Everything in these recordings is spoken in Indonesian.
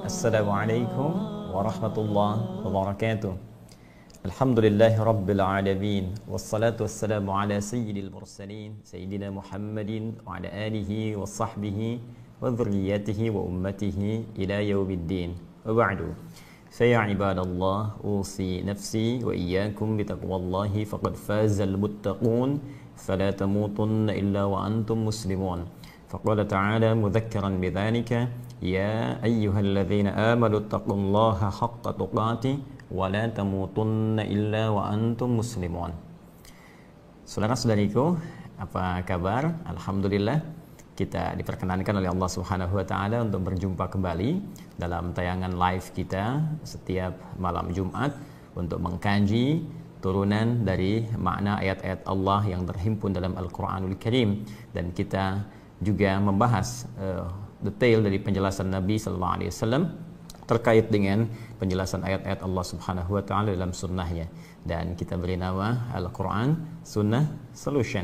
Assalamualaikum warahmatullahi wabarakatuh. Alhamdulillahi rabbil alamin. Wassalatu wassalamu ala sayyidil mursalin Sayyidina Muhammadin wa ala alihi wa sahbihi wa dhurriyyatihi wa ummatihi ila yaumiddin. Wa ba'du. Faya ibadallah, usi nafsi wa iyyakum bitaqwallahi faqad fazal muttaqun fala tamutunna illa wa antum muslimun. Faqala ta'ala mudhakkiran bidzalika ya ayyuhalladzina amanu taqullaha haqqa tuqatih wa la tamutunna illa wa antum muslimun. Saudara-saudariku, apa kabar? Alhamdulillah kita diperkenankan oleh Allah Subhanahu wa taala untuk berjumpa kembali dalam tayangan live kita setiap malam Jumat untuk mengkaji turunan dari makna ayat-ayat Allah yang terhimpun dalam Al-Qur'anul Karim, dan kita juga membahas detail dari penjelasan Nabi sallallahu alaihi wasallam terkait dengan penjelasan ayat-ayat Allah Subhanahu wa taala dalam sunnahnya, dan kita beri nama Al-Quran Sunnah Solution.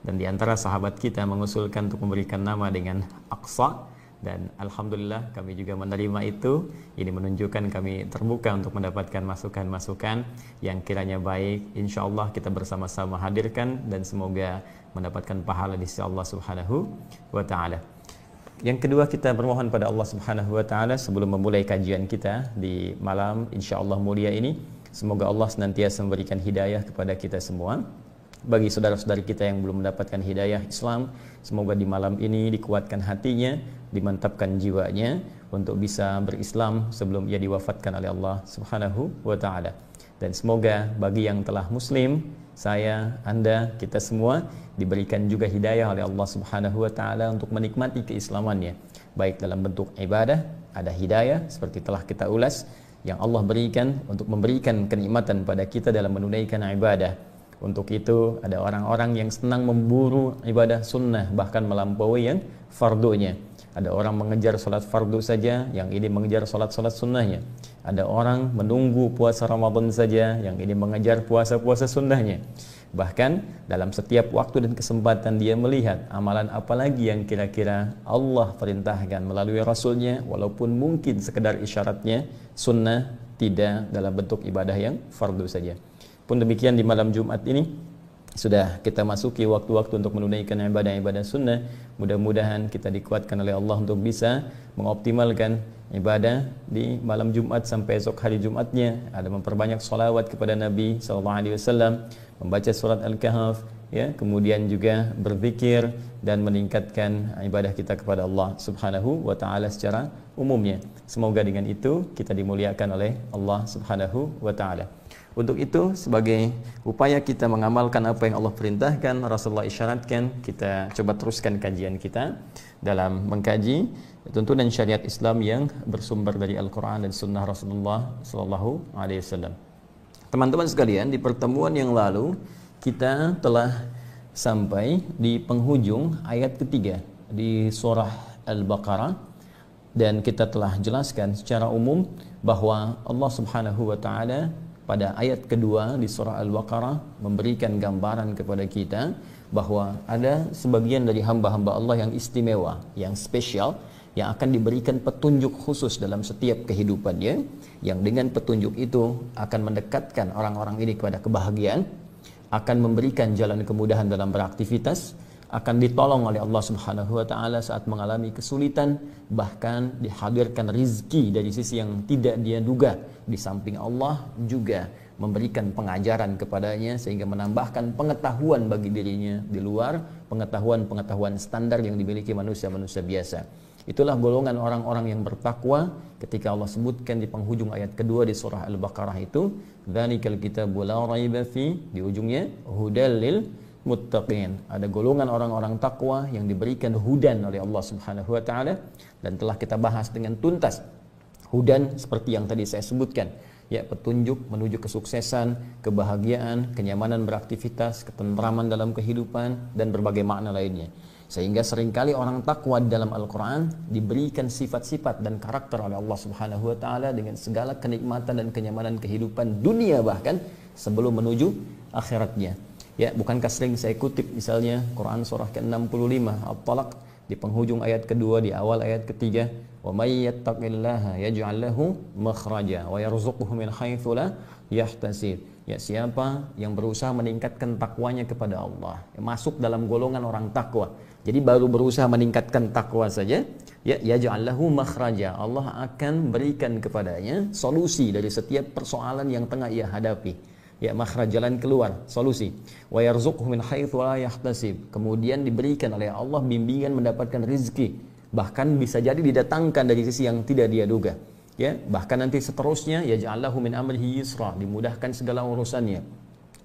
Dan di antara sahabat kita mengusulkan untuk memberikan nama dengan Aqsa, dan alhamdulillah kami juga menerima itu. Ini menunjukkan kami terbuka untuk mendapatkan masukan-masukan yang kiranya baik. Insyaallah kita bersama-sama hadirkan dan semoga mendapatkan pahala di sisi Allah Subhanahu wa taala. Yang kedua, kita bermohon pada Allah Subhanahu wa taala sebelum memulai kajian kita di malam insyaallah mulia ini, semoga Allah senantiasa memberikan hidayah kepada kita semua. Bagi saudara-saudari kita yang belum mendapatkan hidayah Islam, semoga di malam ini dikuatkan hatinya, dimantapkan jiwanya untuk bisa berislam sebelum ia diwafatkan oleh Allah Subhanahu wa taala. Dan semoga bagi yang telah muslim, saya, Anda, kita semua diberikan juga hidayah oleh Allah Subhanahu wa taala untuk menikmati keislamannya, baik dalam bentuk ibadah, ada hidayah seperti telah kita ulas yang Allah berikan untuk memberikan kenikmatan pada kita dalam menunaikan ibadah. Untuk itu ada orang-orang yang senang memburu ibadah sunnah, bahkan melampaui yang fardunya. Ada orang mengejar salat fardu saja, yang ini mengejar salat-salat sunnahnya. Ada orang menunggu puasa Ramadan saja, yang ini mengejar puasa-puasa sunnahnya. Bahkan dalam setiap waktu dan kesempatan dia melihat amalan apa lagi yang kira-kira Allah perintahkan melalui Rasulnya, walaupun mungkin sekedar isyaratnya sunnah, tidak dalam bentuk ibadah yang fardu saja. Pun demikian di malam Jumat ini sudah kita masuki waktu-waktu untuk menunaikan ibadah-ibadah sunnah. Mudah-mudahan kita dikuatkan oleh Allah untuk bisa mengoptimalkan ibadah di malam Jumat sampai esok hari Jumatnya. Ada memperbanyak salawat kepada Nabi SAW, membaca surat Al-Kahf, ya, kemudian juga berzikir dan meningkatkan ibadah kita kepada Allah Subhanahu wa taala secara umumnya. Semoga dengan itu kita dimuliakan oleh Allah Subhanahu wa taala. Untuk itu, sebagai upaya kita mengamalkan apa yang Allah perintahkan, Rasulullah isyaratkan, kita coba teruskan kajian kita dalam mengkaji tuntunan syariat Islam yang bersumber dari Al-Quran dan Sunnah Rasulullah Sallallahu Alaihi Wasallam. Teman-teman sekalian, di pertemuan yang lalu kita telah sampai di penghujung ayat ketiga di surah Al-Baqarah, dan kita telah jelaskan secara umum bahwa Allah Subhanahu wa taala pada ayat kedua di surah Al-Baqarah memberikan gambaran kepada kita bahwa ada sebagian dari hamba-hamba Allah yang istimewa, yang spesial, yang akan diberikan petunjuk khusus dalam setiap kehidupannya, yang dengan petunjuk itu akan mendekatkan orang-orang ini kepada kebahagiaan, akan memberikan jalan kemudahan dalam beraktivitas, akan ditolong oleh Allah Subhanahu wa taala saat mengalami kesulitan, bahkan dihadirkan rizki dari sisi yang tidak dia duga. Di samping Allah juga memberikan pengajaran kepadanya sehingga menambahkan pengetahuan bagi dirinya di luar pengetahuan-pengetahuan standar yang dimiliki manusia-manusia biasa. Itulah golongan orang-orang yang bertakwa ketika Allah sebutkan di penghujung ayat kedua di surah Al-Baqarah itu, dzalikal kitabu la raiba fi, di ujungnya hudal lil muttaqin. Ada golongan orang-orang takwa yang diberikan hudan oleh Allah Subhanahu wa taala, dan telah kita bahas dengan tuntas. Hudan seperti yang tadi saya sebutkan, ya, petunjuk menuju kesuksesan, kebahagiaan, kenyamanan beraktivitas, ketentraman dalam kehidupan, dan berbagai makna lainnya. Sehingga seringkali orang takwa dalam Al-Quran diberikan sifat-sifat dan karakter oleh Allah Subhanahu wa taala dengan segala kenikmatan dan kenyamanan kehidupan dunia, bahkan sebelum menuju akhiratnya. Ya, bukankah sering saya kutip misalnya Quran surah ke-65 At-Talaq, di penghujung ayat kedua, di awal ayat ketiga, wa may yattaqillaha yaj'al lahu makhraja wa yarzuqhu min haitsu la yahtasib. Ya, siapa yang berusaha meningkatkan takwanya kepada Allah, masuk dalam golongan orang takwa. Jadi baru berusaha meningkatkan takwa saja, ya yaj'al lahu makhraja, Allah akan berikan kepadanya solusi dari setiap persoalan yang tengah ia hadapi. Ya, makhraj, jalan keluar, solusi. Wa yarzuqhu min haitsu la yahtasib. Kemudian diberikan oleh Allah bimbingan mendapatkan rezeki, bahkan bisa jadi didatangkan dari sisi yang tidak dia duga. Ya, bahkan nanti seterusnya yaj'allahu min amrihi yusra, dimudahkan segala urusannya.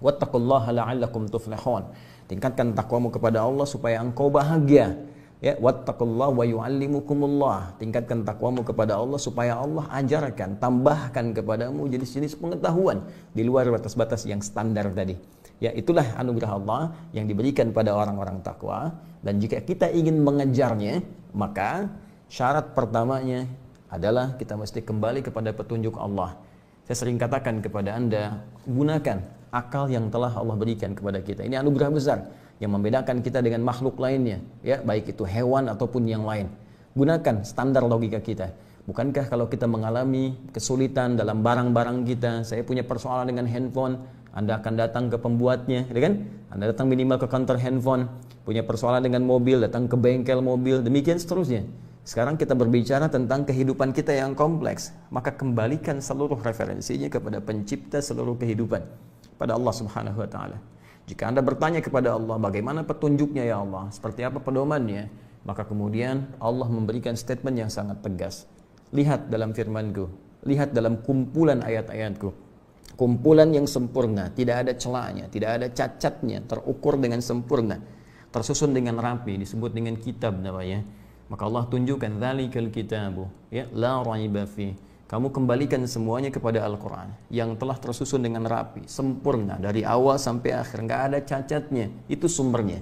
Wattaqullaha la'allakum tuflihun. Tingkatkan takwamu kepada Allah supaya engkau bahagia. Ya, wattaqullaha wa yu'allimukumullah. Tingkatkan takwamu kepada Allah supaya Allah ajarkan, tambahkan kepadamu jenis-jenis pengetahuan di luar batas-batas yang standar tadi. Ya, itulah anugerah Allah yang diberikan pada orang-orang takwa, dan jika kita ingin mengejarnya, maka syarat pertamanya adalah kita mesti kembali kepada petunjuk Allah. Saya sering katakan kepada Anda, gunakan akal yang telah Allah berikan kepada kita. Ini anugerah besar yang membedakan kita dengan makhluk lainnya, ya, baik itu hewan ataupun yang lain. Gunakan standar logika kita. Bukankah kalau kita mengalami kesulitan dalam barang-barang kita, saya punya persoalan dengan handphone, Anda akan datang ke pembuatnya, ya kan? Anda datang minimal ke kantor handphone. Punya persoalan dengan mobil, datang ke bengkel mobil, demikian seterusnya. Sekarang kita berbicara tentang kehidupan kita yang kompleks, maka kembalikan seluruh referensinya kepada pencipta seluruh kehidupan, pada Allah Subhanahu wa taala. Jika Anda bertanya kepada Allah, bagaimana petunjuknya ya Allah, seperti apa pedomannya, maka kemudian Allah memberikan statement yang sangat tegas. Lihat dalam firman-Ku, lihat dalam kumpulan ayat-ayat-Ku, kumpulan yang sempurna, tidak ada celahnya, tidak ada cacatnya, terukur dengan sempurna, tersusun dengan rapi, disebut dengan kitab namanya. Maka Allah tunjukkan dzalikal kitabu, ya, la raiba fi. Kamu kembalikan semuanya kepada Al-Qur'an yang telah tersusun dengan rapi, sempurna dari awal sampai akhir, enggak ada cacatnya. Itu sumbernya.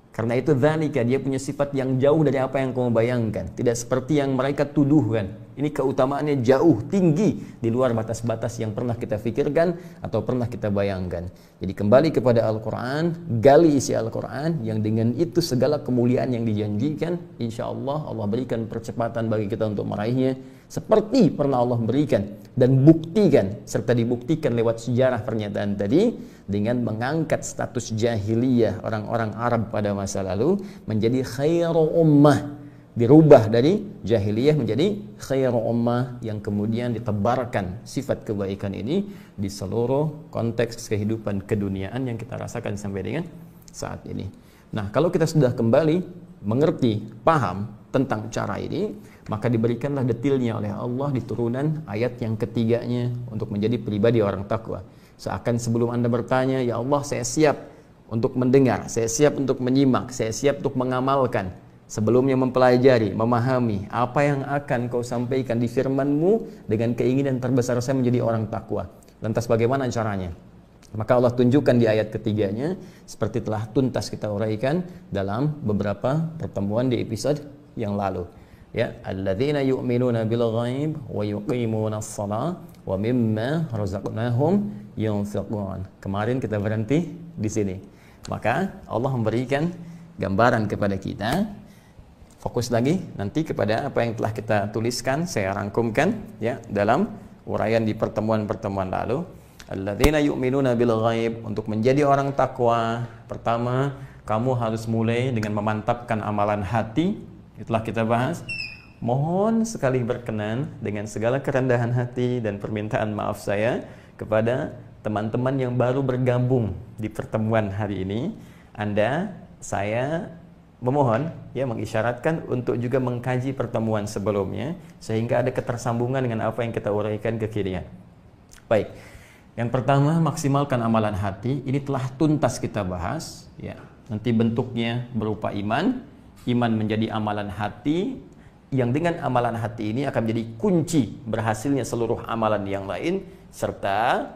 Karena itu dzalika, dia punya sifat yang jauh dari apa yang kamu bayangkan, tidak seperti yang mereka tuduhkan. Ini keutamaannya jauh tinggi di luar batas-batas yang pernah kita pikirkan atau pernah kita bayangkan. Jadi kembali kepada Al-Quran, gali isi Al-Quran, yang dengan itu segala kemuliaan yang dijanjikan, insya Allah Allah berikan percepatan bagi kita untuk meraihnya, seperti pernah Allah berikan dan buktikan, serta dibuktikan lewat sejarah pernyataan tadi, dengan mengangkat status jahiliyah orang-orang Arab pada masa lalu menjadi khairu ummah, dirubah dari jahiliyah menjadi khairu ummah, yang kemudian ditebarkan sifat kebaikan ini di seluruh konteks kehidupan keduniaan yang kita rasakan sampai dengan saat ini. Nah, kalau kita sudah kembali mengerti, paham tentang cara ini, maka diberikanlah detailnya oleh Allah di turunan ayat yang ketiganya untuk menjadi pribadi orang takwa. Seakan sebelum Anda bertanya, ya Allah, saya siap untuk mendengar, saya siap untuk menyimak, saya siap untuk mengamalkan, sebelumnya mempelajari, memahami apa yang akan kau sampaikan di firman-Mu dengan keinginan terbesar saya menjadi orang takwa. Lantas bagaimana caranya? Maka Allah tunjukkan di ayat ketiganya, seperti telah tuntas kita uraikan dalam beberapa pertemuan di episode yang lalu. Ya, alladzina yu'minuna bil ghaib wa yuqimunas shalah wa mimma razaqnahum yunfiqun. Kemarin kita berhenti di sini. Maka Allah memberikan gambaran kepada kita. Fokus lagi nanti kepada apa yang telah kita tuliskan, saya rangkumkan ya dalam uraian di pertemuan-pertemuan lalu. Alladzina yu'minuna bil ghaib, untuk menjadi orang takwa, pertama kamu harus mulai dengan memantapkan amalan hati. Itulah kita bahas. Mohon sekali berkenan dengan segala kerendahan hati dan permintaan maaf saya kepada teman-teman yang baru bergabung di pertemuan hari ini. Saya memohon ya, mengisyaratkan untuk juga mengkaji pertemuan sebelumnya sehingga ada ketersambungan dengan apa yang kita uraikan kekinian. Baik. Yang pertama, maksimalkan amalan hati. Ini telah tuntas kita bahas ya. Nanti bentuknya berupa iman. Iman menjadi amalan hati, yang dengan amalan hati ini akan menjadi kunci berhasilnya seluruh amalan yang lain, serta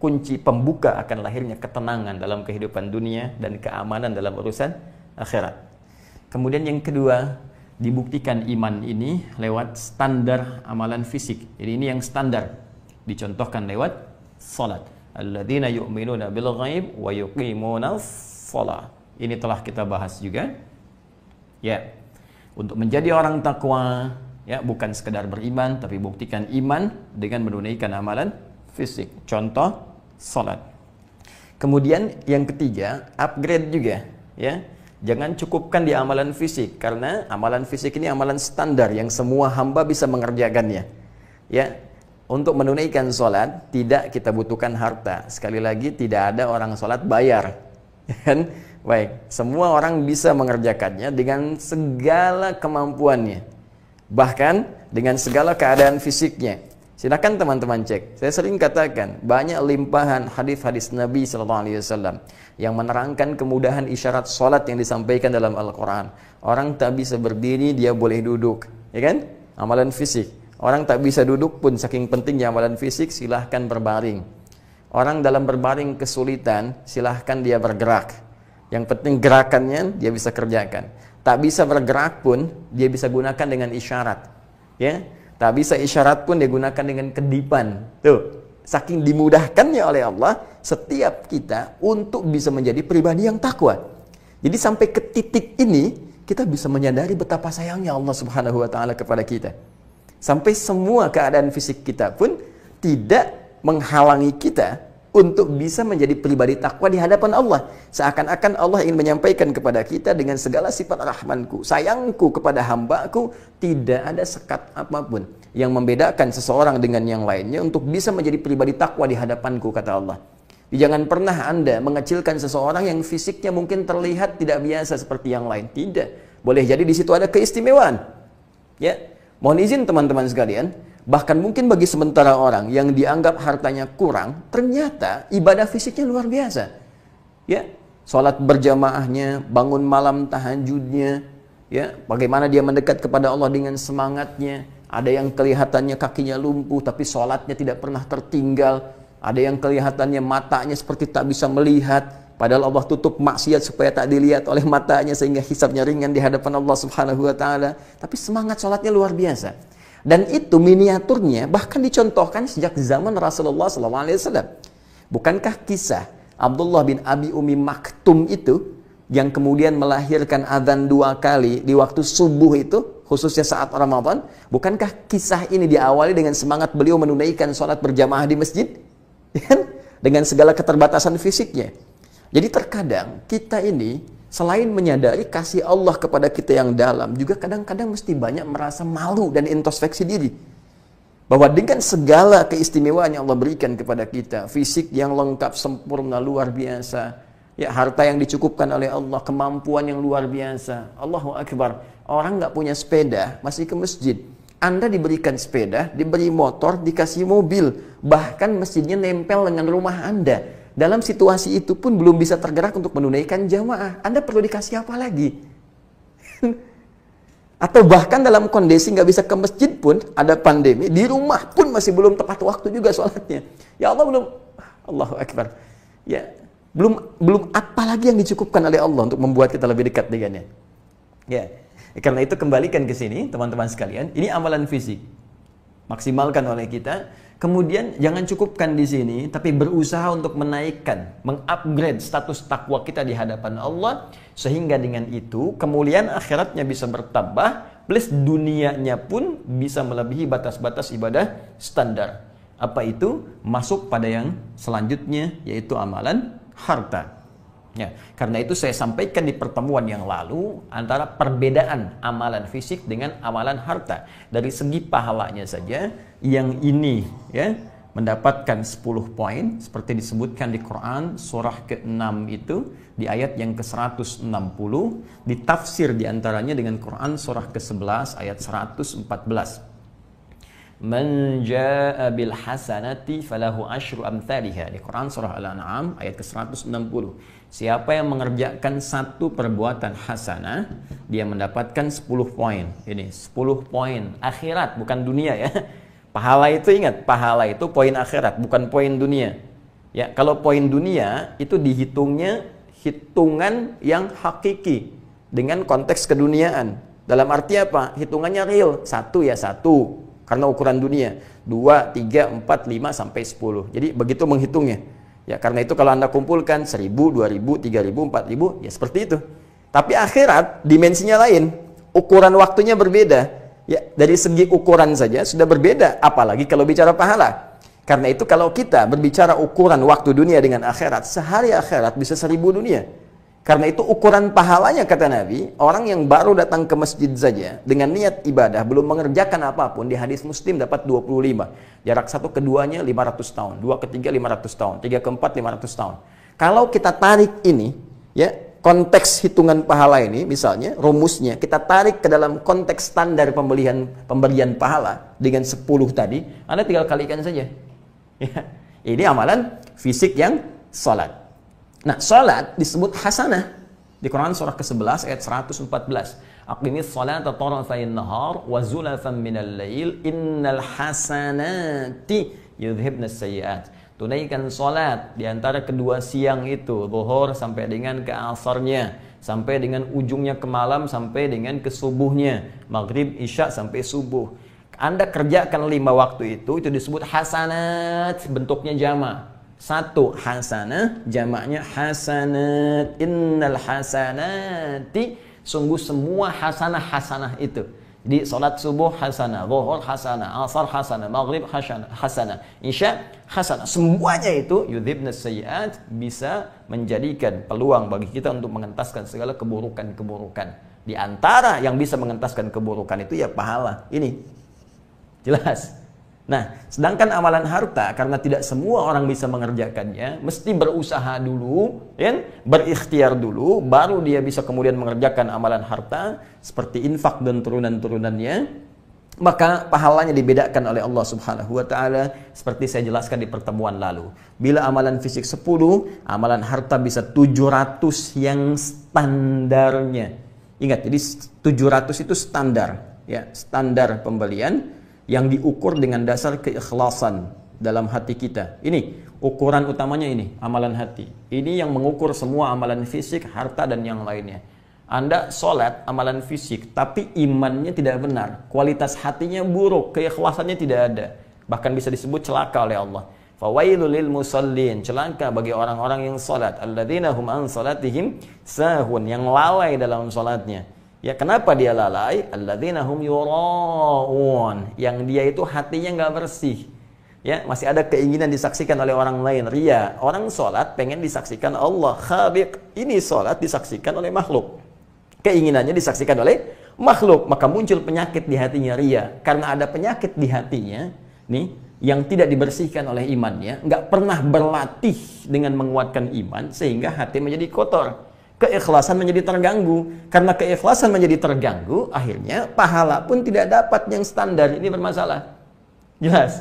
kunci pembuka akan lahirnya ketenangan dalam kehidupan dunia dan keamanan dalam urusan akhirat. Kemudian yang kedua, dibuktikan iman ini lewat standar amalan fisik. Jadi ini yang standar, dicontohkan lewat salat. Alladzina yu'minuna bil ghaib wa yuqimunas shalah. Ini telah kita bahas juga. Ya. Untuk menjadi orang takwa, ya, bukan sekedar beriman, tapi buktikan iman dengan menunaikan amalan fisik. Contoh, salat. Kemudian yang ketiga, upgrade juga, ya. Jangan cukupkan di amalan fisik, karena amalan fisik ini amalan standar yang semua hamba bisa mengerjakannya. Ya, untuk menunaikan sholat tidak kita butuhkan harta. Sekali lagi, tidak ada orang sholat bayar. Kan? Baik, semua orang bisa mengerjakannya dengan segala kemampuannya, bahkan dengan segala keadaan fisiknya. Silakan teman-teman cek. Saya sering katakan, banyak limpahan hadis-hadis Nabi SAW yang menerangkan kemudahan isyarat sholat yang disampaikan dalam Al-Quran. Orang tak bisa berdiri, dia boleh duduk, ya kan? Amalan fisik. Orang tak bisa duduk pun, saking pentingnya amalan fisik, silahkan berbaring. Orang dalam berbaring kesulitan, silahkan dia bergerak. Yang penting gerakannya dia bisa kerjakan. Tak bisa bergerak pun, dia bisa gunakan dengan isyarat, ya. Tak bisa isyarat pun dia gunakan dengan kedipan. Tuh, saking dimudahkannya oleh Allah setiap kita untuk bisa menjadi pribadi yang takwa. Jadi sampai ke titik ini kita bisa menyadari betapa sayangnya Allah Subhanahu wa taala kepada kita. Sampai semua keadaan fisik kita pun tidak menghalangi kita untuk bisa menjadi pribadi takwa di hadapan Allah. Seakan-akan Allah ingin menyampaikan kepada kita dengan segala sifat rahmanku, sayangku kepada hambaku, tidak ada sekat apapun yang membedakan seseorang dengan yang lainnya untuk bisa menjadi pribadi takwa di hadapanku, kata Allah. Jangan pernah Anda mengecilkan seseorang yang fisiknya mungkin terlihat tidak biasa seperti yang lain. Tidak. Boleh jadi di situ ada keistimewaan. Ya, mohon izin teman-teman sekalian, bahkan mungkin bagi sementara orang yang dianggap hartanya kurang, ternyata ibadah fisiknya luar biasa. Ya, sholat berjamaahnya, bangun malam tahajudnya, ya, bagaimana dia mendekat kepada Allah dengan semangatnya. Ada yang kelihatannya kakinya lumpuh, tapi sholatnya tidak pernah tertinggal. Ada yang kelihatannya matanya seperti tak bisa melihat, padahal Allah tutup maksiat supaya tak dilihat oleh matanya sehingga hisabnya ringan di hadapan Allah Subhanahu wa taala. Tapi semangat sholatnya luar biasa. Dan itu miniaturnya bahkan dicontohkan sejak zaman Rasulullah SAW. Bukankah kisah Abdullah bin Abi Umi Maktum itu yang kemudian melahirkan azan 2 kali di waktu subuh itu, khususnya saat Ramadan? Bukankah kisah ini diawali dengan semangat beliau menunaikan sholat berjamaah di masjid? Dengan segala keterbatasan fisiknya. Jadi terkadang kita ini selain menyadari kasih Allah kepada kita yang dalam, juga kadang-kadang mesti banyak merasa malu dan introspeksi diri. Bahwa dengan segala keistimewaan yang Allah berikan kepada kita, fisik yang lengkap, sempurna, luar biasa, ya, harta yang dicukupkan oleh Allah, kemampuan yang luar biasa, Allahu Akbar. Orang nggak punya sepeda, masih ke masjid. Anda diberikan sepeda, diberi motor, dikasih mobil, bahkan masjidnya nempel dengan rumah Anda. Dalam situasi itu pun belum bisa tergerak untuk menunaikan jamaah. Anda perlu dikasih apa lagi? Atau bahkan dalam kondisi nggak bisa ke masjid pun, ada pandemi, di rumah pun masih belum tepat waktu juga sholatnya. Ya Allah, belum, Allahu Akbar. Ya, belum apa lagi yang dicukupkan oleh Allah untuk membuat kita lebih dekat dengannya. Ya, karena itu kembalikan ke sini teman-teman sekalian. Ini amalan fisik, maksimalkan oleh kita. Kemudian jangan cukupkan di sini, tapi berusaha untuk menaikkan, mengupgrade status takwa kita di hadapan Allah, sehingga dengan itu kemuliaan akhiratnya bisa bertambah, plus dunianya pun bisa melebihi batas-batas ibadah standar. Apa itu? Masuk pada yang selanjutnya, yaitu amalan harta. Ya, karena itu saya sampaikan di pertemuan yang lalu antara perbedaan amalan fisik dengan amalan harta. Dari segi pahalanya saja, yang ini ya mendapatkan 10 poin seperti disebutkan di Quran surah ke-6 itu di ayat yang ke-160, ditafsir diantaranya dengan Quran surah ke-11 ayat 114. Man jaa bil hasanati falahu asyru amthaliha, di Quran surah Al-An'am ayat ke-160. Siapa yang mengerjakan satu perbuatan hasanah, dia mendapatkan 10 poin. Ini 10 poin akhirat, bukan dunia ya. Pahala itu, ingat, pahala itu poin akhirat, bukan poin dunia. Ya, kalau poin dunia itu dihitungnya hitungan yang hakiki dengan konteks keduniaan. Dalam arti apa? Hitungannya real. 1 ya 1 karena ukuran dunia. 2, 3, 4, 5 sampai 10. Jadi begitu menghitungnya. Ya, karena itu kalau Anda kumpulkan 1000, 2000, 3000, 4000, ya seperti itu. Tapi akhirat dimensinya lain. ukuran waktunya berbeda. Ya, dari segi ukuran saja sudah berbeda, apalagi kalau bicara pahala. Karena itu kalau kita berbicara ukuran waktu dunia dengan akhirat, sehari akhirat bisa 1000 dunia. Karena itu ukuran pahalanya, kata Nabi, orang yang baru datang ke masjid saja dengan niat ibadah, belum mengerjakan apapun, di hadis Muslim dapat 25. Jarak satu keduanya 500 tahun, dua ketiga 500 tahun, tiga keempat 500 tahun. Kalau kita tarik ini, ya, konteks hitungan pahala ini, misalnya rumusnya kita tarik ke dalam konteks standar pemberian pahala dengan 10 tadi, Anda tinggal kalikan saja. Ya. Ini amalan fisik yang salat. Nah, salat disebut hasanah di Quran surah ke-11 ayat 114. Aqimis salata tarafayn nahar wa zulafan minal lail innal hasanati yudhibnas sayyi'at. Tunaikan salat di antara kedua siang itu, zuhur sampai dengan ke asarnya, sampai dengan ujungnya ke malam, sampai dengan ke subuhnya, maghrib, isya sampai subuh. Anda kerjakan 5 waktu itu disebut hasanat, bentuknya jamak. Satu hasanah, jamaknya hasanat. Innal hasanati, sungguh semua hasanah-hasanah itu. Di salat subuh hasanah, zuhur hasanah, asar hasanah, maghrib hasanah, isya hasanah. Semuanya itu yudhibnas sayyi'at, bisa menjadikan peluang bagi kita untuk mengentaskan segala keburukan-keburukan. Di antara yang bisa mengentaskan keburukan itu ya pahala. Ini jelas. Nah, sedangkan amalan harta, karena tidak semua orang bisa mengerjakannya, mesti berusaha dulu, ya, berikhtiar dulu, baru dia bisa kemudian mengerjakan amalan harta, seperti infak dan turunan-turunannya, maka pahalanya dibedakan oleh Allah Subhanahu wa Ta'ala, seperti saya jelaskan di pertemuan lalu. Bila amalan fisik 10, amalan harta bisa 700 yang standarnya. Ingat, jadi 700 itu standar, ya, standar pembelian, yang diukur dengan dasar keikhlasan dalam hati kita. Ini ukuran utamanya, ini amalan hati. Ini yang mengukur semua amalan fisik, harta dan yang lainnya. Anda sholat amalan fisik, tapi imannya tidak benar, kualitas hatinya buruk, keikhlasannya tidak ada, bahkan bisa disebut celaka oleh Allah. Fawailul lil musallin, celaka bagi orang-orang yang sholat, alladzina hum an sholatihim sahun, yang lalai dalam sholatnya. Ya, kenapa dia lalai? Alladzina hum yura'un, yang dia itu hatinya nggak bersih. Ya, masih ada keinginan disaksikan oleh orang lain. Ria, orang sholat pengen disaksikan Allah. Khabiq, ini sholat disaksikan oleh makhluk. Keinginannya disaksikan oleh makhluk, maka muncul penyakit di hatinya, ria. Karena ada penyakit di hatinya, nih, yang tidak dibersihkan oleh imannya, nggak pernah berlatih dengan menguatkan iman, sehingga hati menjadi kotor. Keikhlasan menjadi terganggu. Karena keikhlasan menjadi terganggu, akhirnya pahala pun tidak dapat yang standar. Ini bermasalah. Jelas?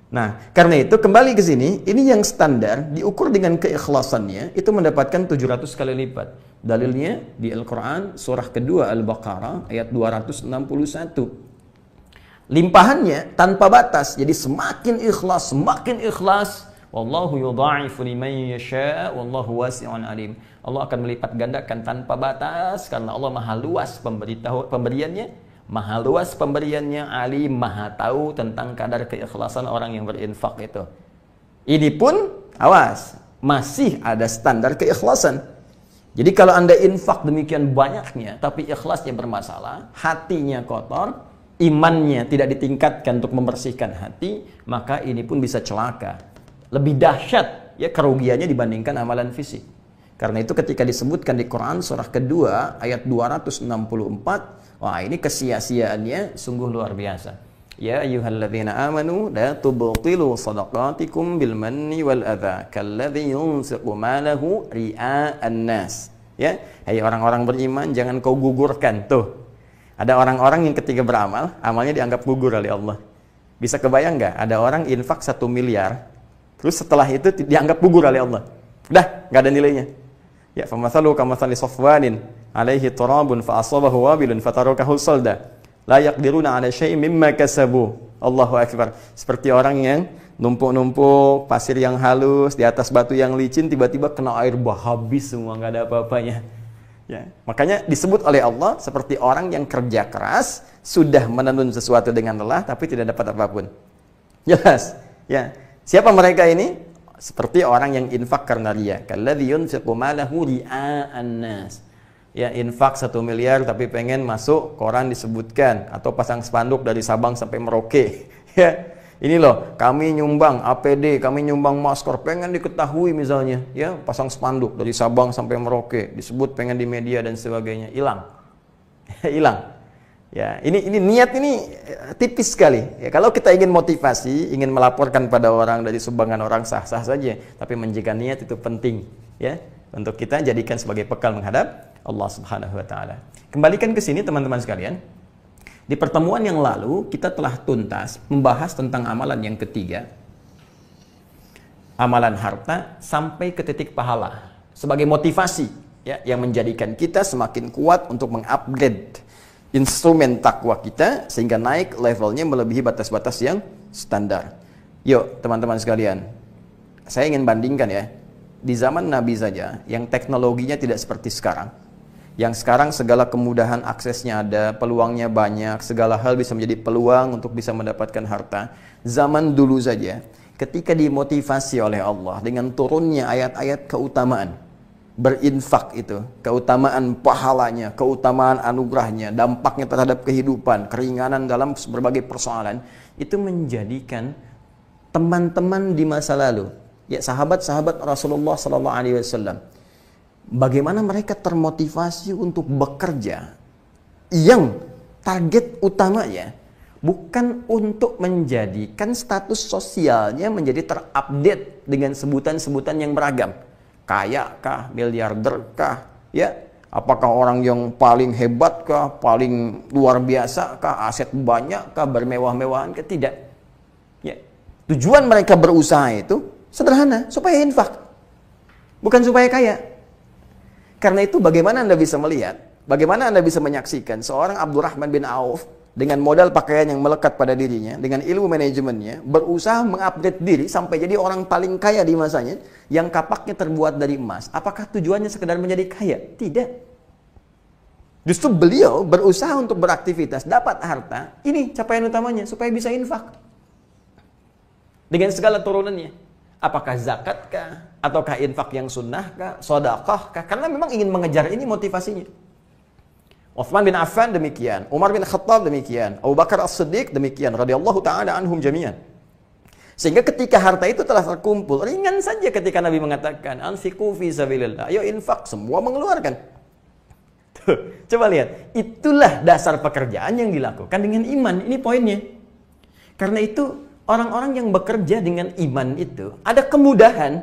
Nah, karena itu kembali ke sini, ini yang standar diukur dengan keikhlasannya, itu mendapatkan 700 kali lipat. Dalilnya di Al-Quran, surah kedua Al-Baqarah, ayat 261. Limpahannya tanpa batas, jadi semakin ikhlas, wallahu yudha'ifu liman yasha' wallahu wasi'un alim. Allah akan melipat gandakan tanpa batas, karena Allah maha luas pemberiannya, maha luas pemberiannya, alim, maha tahu tentang kadar keikhlasan orang yang berinfak itu. Ini pun, awas, masih ada standar keikhlasan. Jadi kalau Anda infak demikian banyaknya, tapi ikhlasnya bermasalah, hatinya kotor, imannya tidak ditingkatkan untuk membersihkan hati, maka ini pun bisa celaka. Lebih dahsyat, ya, kerugiannya dibandingkan amalan fisik. Karena itu ketika disebutkan di Quran surah kedua ayat 264, wah, ini kesia-siaannya sungguh luar biasa. Ya ayyuhalladzina amanu la tubtilu shadaqatikum bil manni wal adza kalladzi yunfiqu malahu ria'an nas. Ya, hai orang-orang beriman, jangan kau gugurkan. Tuh, ada orang-orang yang ketika beramal, amalnya dianggap gugur oleh Allah. Bisa kebayang nggak? Ada orang infak 1 miliar, terus setelah itu dianggap gugur oleh Allah. Udah, nggak ada nilainya. Ya, famathalu kamathali safwanin alaihi turabun fa asabahu wabilun fatarakahu salda la yaqdiruna ala syai'in mimma kasabu. Allahu akbar. Seperti orang yang numpuk-numpuk pasir yang halus di atas batu yang licin, tiba-tiba kena air bah, habis semua, nggak ada apa-apanya. Ya, makanya disebut oleh Allah seperti orang yang kerja keras, sudah menenun sesuatu dengan lelah tapi tidak dapat apapun. Jelas? Ya. Siapa mereka ini? Seperti orang yang infak karena riya. Kalladzi yunfiqu malahu ria'an nas. Ya, infak 1 miliar tapi pengen masuk koran disebutkan, atau pasang spanduk dari Sabang sampai Merauke. Ya, ini loh, kami nyumbang APD, kami nyumbang masker, pengen diketahui misalnya, ya, pasang spanduk dari Sabang sampai Merauke, disebut pengen di media dan sebagainya, hilang. Hilang. Ya, ini niat ini tipis sekali. Ya, kalau kita ingin motivasi, ingin melaporkan pada orang dari sumbangan orang, sah-sah saja, tapi menjaga niat itu penting, ya, untuk kita jadikan sebagai bekal menghadap Allah Subhanahu wa taala. Kembalikan ke sini teman-teman sekalian. Di pertemuan yang lalu kita telah tuntas membahas tentang amalan yang ketiga. Amalan harta sampai ke titik pahala sebagai motivasi, ya, yang menjadikan kita semakin kuat untuk mengupgrade instrumen takwa kita sehingga naik levelnya melebihi batas-batas yang standar. Yuk teman-teman sekalian, saya ingin bandingkan ya. Di zaman Nabi saja yang teknologinya tidak seperti sekarang, yang sekarang segala kemudahan aksesnya ada, peluangnya banyak, segala hal bisa menjadi peluang untuk bisa mendapatkan harta. Zaman dulu saja, ketika dimotivasi oleh Allah dengan turunnya ayat-ayat keutamaan, berinfak itu, keutamaan pahalanya, keutamaan anugerahnya, dampaknya terhadap kehidupan, keringanan dalam berbagai persoalan, itu menjadikan teman-teman di masa lalu, ya, sahabat-sahabat Rasulullah SAW, bagaimana mereka termotivasi untuk bekerja yang target utamanya bukan untuk menjadikan status sosialnya menjadi terupdate dengan sebutan-sebutan yang beragam. Kaya kah, miliarder kah, ya, apakah orang yang paling hebat kah, paling luar biasa kah, aset banyak kah, bermewah-mewahan kah, tidak. Ya. Tujuan mereka berusaha itu sederhana, supaya infak, bukan supaya kaya. Karena itu bagaimana Anda bisa melihat, bagaimana Anda bisa menyaksikan seorang Abdurrahman bin Auf dengan modal pakaian yang melekat pada dirinya, dengan ilmu manajemennya, berusaha mengupgrade diri sampai jadi orang paling kaya di masanya, yang kapaknya terbuat dari emas. Apakah tujuannya sekedar menjadi kaya? Tidak. Justru beliau berusaha untuk beraktivitas, dapat harta, ini capaian utamanya, supaya bisa infak. Dengan segala turunannya. Apakah zakat kah? Ataukah infak yang sunnah kah? Sedekah kah? Karena memang ingin mengejar ini motivasinya. Utsman bin Affan demikian, Umar bin Khattab demikian, Abu Bakar As-Siddiq demikian, radhiyallahu taala anhum jami'an. Sehingga ketika harta itu telah terkumpul, ringan saja ketika Nabi mengatakan, anfiqu fi sabilillah, ayo infak, semua mengeluarkan. Tuh, coba lihat, itulah dasar pekerjaan yang dilakukan dengan iman. Ini poinnya. Karena itu orang-orang yang bekerja dengan iman itu ada kemudahan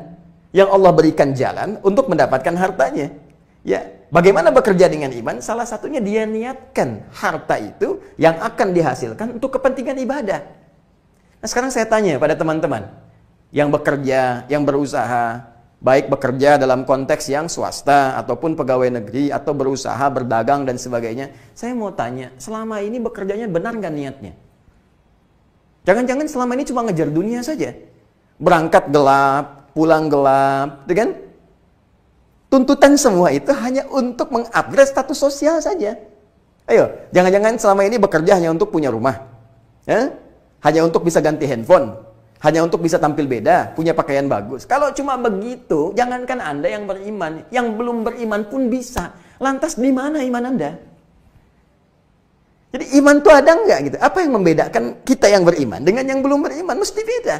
yang Allah berikan jalan untuk mendapatkan hartanya. Ya, bagaimana bekerja dengan iman? Salah satunya dia niatkan harta itu yang akan dihasilkan untuk kepentingan ibadah. Nah, sekarang saya tanya pada teman-teman yang bekerja, yang berusaha, baik bekerja dalam konteks yang swasta ataupun pegawai negeri atau berusaha, berdagang dan sebagainya. Saya mau tanya, selama ini bekerjanya benar nggak niatnya? Jangan-jangan selama ini cuma ngejar dunia saja. Berangkat gelap, pulang gelap, gitu kan? Tuntutan semua itu hanya untuk mengupgrade status sosial saja. Ayo, jangan-jangan selama ini bekerja hanya untuk punya rumah. Ya? Hanya untuk bisa ganti handphone. Hanya untuk bisa tampil beda, punya pakaian bagus. Kalau cuma begitu, jangankan Anda yang beriman, yang belum beriman pun bisa. Lantas di mana iman Anda? Jadi iman itu ada nggak gitu? Apa yang membedakan kita yang beriman dengan yang belum beriman? Mesti beda.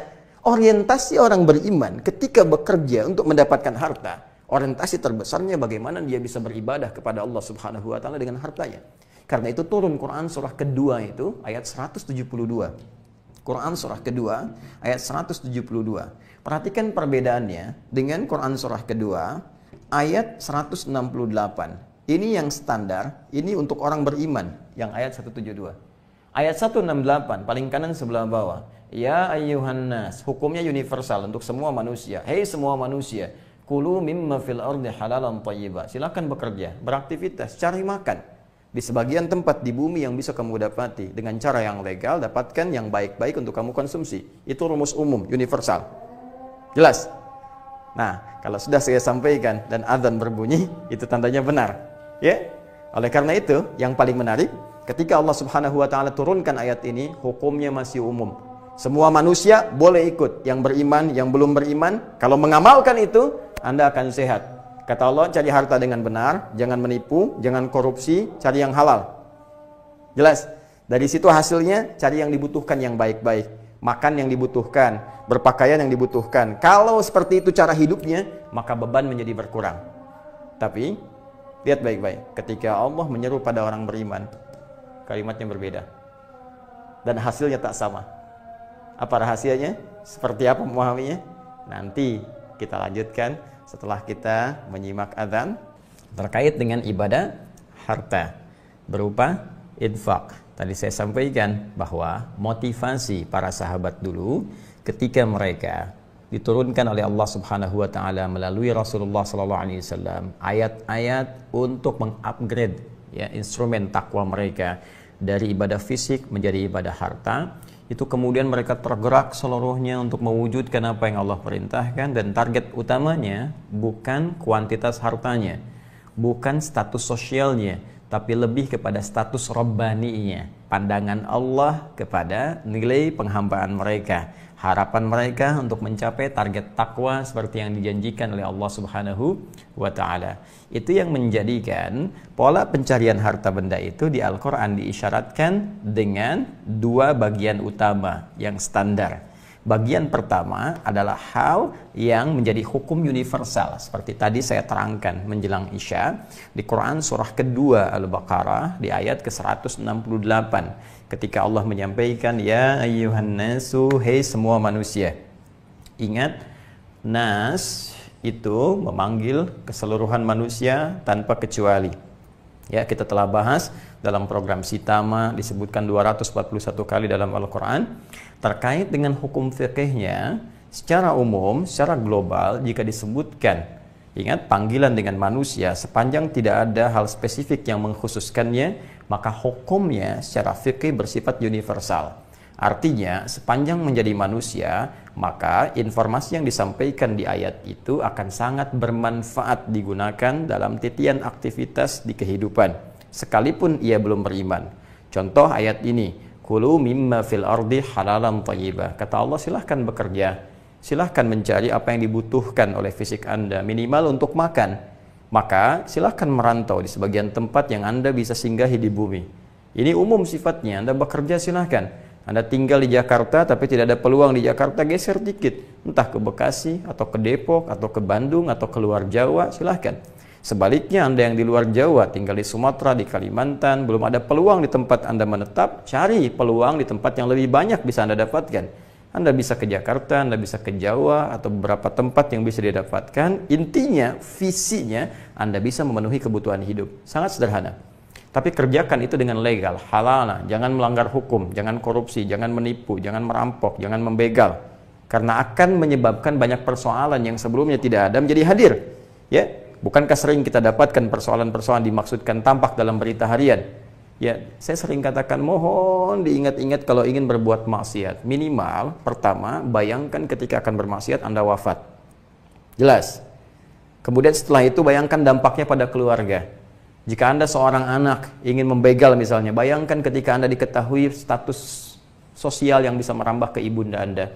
Orientasi orang beriman ketika bekerja untuk mendapatkan harta, orientasi terbesarnya bagaimana dia bisa beribadah kepada Allah Subhanahu wa taala dengan hartanya. Karena itu turun Quran surah kedua itu ayat 172. Quran surah kedua ayat 172. Perhatikan perbedaannya dengan Quran surah kedua ayat 168. Ini yang standar, ini untuk orang beriman, yang ayat 172. Ayat 168, paling kanan sebelah bawah. Ya ayyuhan nas, hukumnya universal untuk semua manusia. Hei semua manusia, kulu mimma fil ardi halalan thayyiba. Silakan bekerja, beraktivitas, cari makan di sebagian tempat di bumi yang bisa kamu dapati dengan cara yang legal, dapatkan yang baik-baik untuk kamu konsumsi. Itu rumus umum, universal. Jelas? Nah, kalau sudah saya sampaikan dan azan berbunyi, itu tandanya benar. Ya, oleh karena itu yang paling menarik ketika Allah Subhanahu wa taala turunkan ayat ini, hukumnya masih umum. Semua manusia boleh ikut, yang beriman, yang belum beriman. Kalau mengamalkan itu, Anda akan sehat. Kata Allah, cari harta dengan benar, jangan menipu, jangan korupsi, cari yang halal. Jelas? Dari situ hasilnya, cari yang dibutuhkan yang baik-baik. Makan yang dibutuhkan, berpakaian yang dibutuhkan. Kalau seperti itu cara hidupnya, maka beban menjadi berkurang. Tapi, lihat baik-baik. Ketika Allah menyeru pada orang beriman, kalimatnya berbeda. Dan hasilnya tak sama. Apa rahasianya? Seperti apa memahaminya? Nanti kita lanjutkan setelah kita menyimak adzan terkait dengan ibadah harta berupa infak. Tadi saya sampaikan bahwa motivasi para sahabat dulu ketika mereka diturunkan oleh Allah Subhanahu wa taala melalui Rasulullah sallallahu alaihi wasallam ayat-ayat untuk mengupgrade ya instrumen takwa mereka dari ibadah fisik menjadi ibadah harta. Itu kemudian mereka tergerak seluruhnya untuk mewujudkan apa yang Allah perintahkan, dan target utamanya bukan kuantitas hartanya, bukan status sosialnya, tapi lebih kepada status robbaninya, pandangan Allah kepada nilai penghambaan mereka, harapan mereka untuk mencapai target takwa seperti yang dijanjikan oleh Allah Subhanahu wa taala. Itu yang menjadikan pola pencarian harta benda itu di Al-Qur'an diisyaratkan dengan dua bagian utama yang standar. Bagian pertama adalah hal yang menjadi hukum universal seperti tadi saya terangkan menjelang Isya di Quran surah kedua Al-Baqarah di ayat ke-168 ketika Allah menyampaikan ya ayyuhan nasu, hei semua manusia. Ingat, nas itu memanggil keseluruhan manusia tanpa kecuali. Ya, kita telah bahas dalam program Sitama disebutkan 241 kali dalam Al-Qur'an terkait dengan hukum fikihnya secara umum, secara global jika disebutkan. Ingat, panggilan dengan manusia sepanjang tidak ada hal spesifik yang mengkhususkannya, maka hukumnya secara fikih bersifat universal. Artinya, sepanjang menjadi manusia, maka informasi yang disampaikan di ayat itu akan sangat bermanfaat digunakan dalam titian aktivitas di kehidupan, sekalipun ia belum beriman. Contoh ayat ini, kulu mimma fil ardi halalan thayyibah. Kata Allah, silahkan bekerja, silahkan mencari apa yang dibutuhkan oleh fisik Anda, minimal untuk makan. Maka silahkan merantau di sebagian tempat yang Anda bisa singgahi di bumi. Ini umum sifatnya, Anda bekerja silahkan. Anda tinggal di Jakarta tapi tidak ada peluang di Jakarta, geser dikit, entah ke Bekasi atau ke Depok atau ke Bandung atau ke luar Jawa, silahkan. Sebaliknya, Anda yang di luar Jawa, tinggal di Sumatera, di Kalimantan, belum ada peluang di tempat Anda menetap, cari peluang di tempat yang lebih banyak bisa Anda dapatkan. Anda bisa ke Jakarta, Anda bisa ke Jawa, atau beberapa tempat yang bisa didapatkan. Intinya, visinya, Anda bisa memenuhi kebutuhan hidup. Sangat sederhana. Tapi kerjakan itu dengan legal, halal, jangan melanggar hukum, jangan korupsi, jangan menipu, jangan merampok, jangan membegal. Karena akan menyebabkan banyak persoalan yang sebelumnya tidak ada menjadi hadir. Ya, bukankah sering kita dapatkan persoalan-persoalan dimaksudkan tampak dalam berita harian? Ya, saya sering katakan mohon diingat-ingat kalau ingin berbuat maksiat. Minimal, pertama, bayangkan ketika akan bermaksiat Anda wafat. Jelas. Kemudian setelah itu bayangkan dampaknya pada keluarga. Jika Anda seorang anak ingin membegal misalnya, bayangkan ketika Anda diketahui status sosial yang bisa merambah ke ibunda Anda.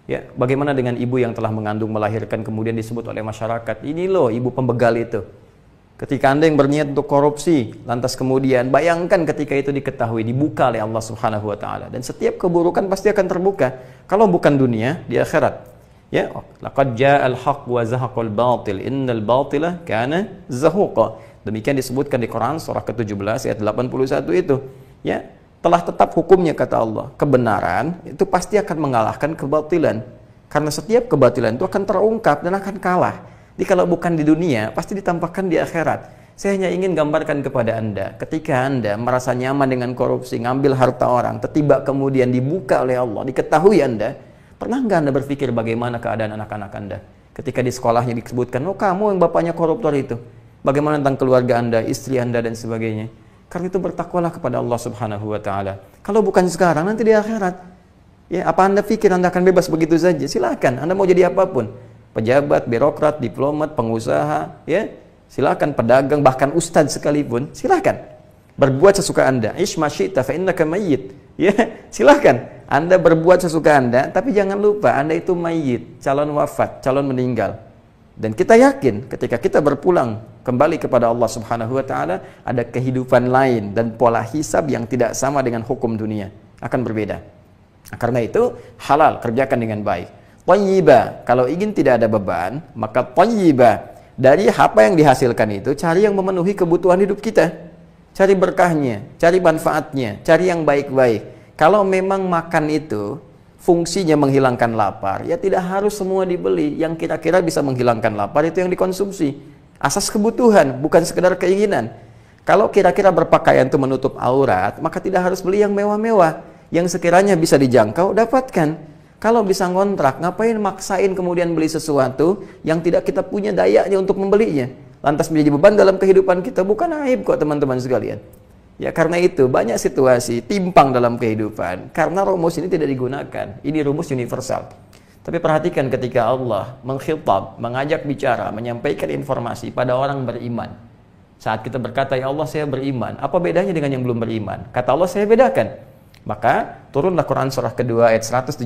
Ya, bagaimana dengan ibu yang telah mengandung, melahirkan, kemudian disebut oleh masyarakat, ini loh ibu pembegal itu. Ketika Anda yang berniat untuk korupsi, lantas kemudian bayangkan ketika itu diketahui, dibuka oleh Allah Subhanahu wa taala, dan setiap keburukan pasti akan terbuka. Kalau bukan dunia, di akhirat. Ya, laqad ja'al haqq wa zahaqal batil, innal batila kana zahuqa. Demikian disebutkan di Quran surah ke-17 ayat 81 itu. Ya, telah tetap hukumnya kata Allah. Kebenaran itu pasti akan mengalahkan kebatilan. Karena setiap kebatilan itu akan terungkap dan akan kalah. Jadi kalau bukan di dunia, pasti ditampakkan di akhirat. Saya hanya ingin gambarkan kepada Anda, ketika Anda merasa nyaman dengan korupsi, ngambil harta orang, tiba kemudian dibuka oleh Allah, diketahui Anda, pernah nggak Anda berpikir bagaimana keadaan anak-anak Anda? Ketika di sekolahnya disebutkan, oh kamu yang bapaknya koruptor itu. Bagaimana tentang keluarga Anda, istri Anda, dan sebagainya. Karena itu bertakwalah kepada Allah Subhanahu wa taala. Kalau bukan sekarang, nanti di akhirat. Ya, apa Anda pikir Anda akan bebas begitu saja? Silakan, Anda mau jadi apapun. Pejabat, birokrat, diplomat, pengusaha, ya. Silakan pedagang, bahkan ustadz sekalipun, silakan. Berbuat sesuka Anda. Ish ma syi'ta fa innaka mayyit. Ya, silakan. Anda berbuat sesuka Anda, tapi jangan lupa Anda itu mayyit, calon wafat, calon meninggal. Dan kita yakin ketika kita berpulang kembali kepada Allah Subhanahu wa taala, ada kehidupan lain dan pola hisab yang tidak sama dengan hukum dunia, akan berbeda. Karena itu halal, kerjakan dengan baik. Thayyibah, kalau ingin tidak ada beban, maka thayyibah, dari apa yang dihasilkan itu cari yang memenuhi kebutuhan hidup kita. Cari berkahnya, cari manfaatnya, cari yang baik-baik. Kalau memang makan itu fungsinya menghilangkan lapar, ya tidak harus semua dibeli. Yang kira-kira bisa menghilangkan lapar itu yang dikonsumsi. Asas kebutuhan, bukan sekedar keinginan. Kalau kira-kira berpakaian itu menutup aurat, maka tidak harus beli yang mewah-mewah. Yang sekiranya bisa dijangkau, dapatkan. Kalau bisa ngontrak, ngapain maksain kemudian beli sesuatu yang tidak kita punya dayanya untuk membelinya? Lantas menjadi beban dalam kehidupan kita, bukan aib kok teman-teman sekalian. Ya karena itu banyak situasi timpang dalam kehidupan karena rumus ini tidak digunakan. Ini rumus universal. Tapi perhatikan ketika Allah mengkhitab, mengajak bicara, menyampaikan informasi pada orang beriman. Saat kita berkata, ya Allah saya beriman, apa bedanya dengan yang belum beriman? Kata Allah, saya bedakan. Maka turunlah Quran surah kedua ayat 172.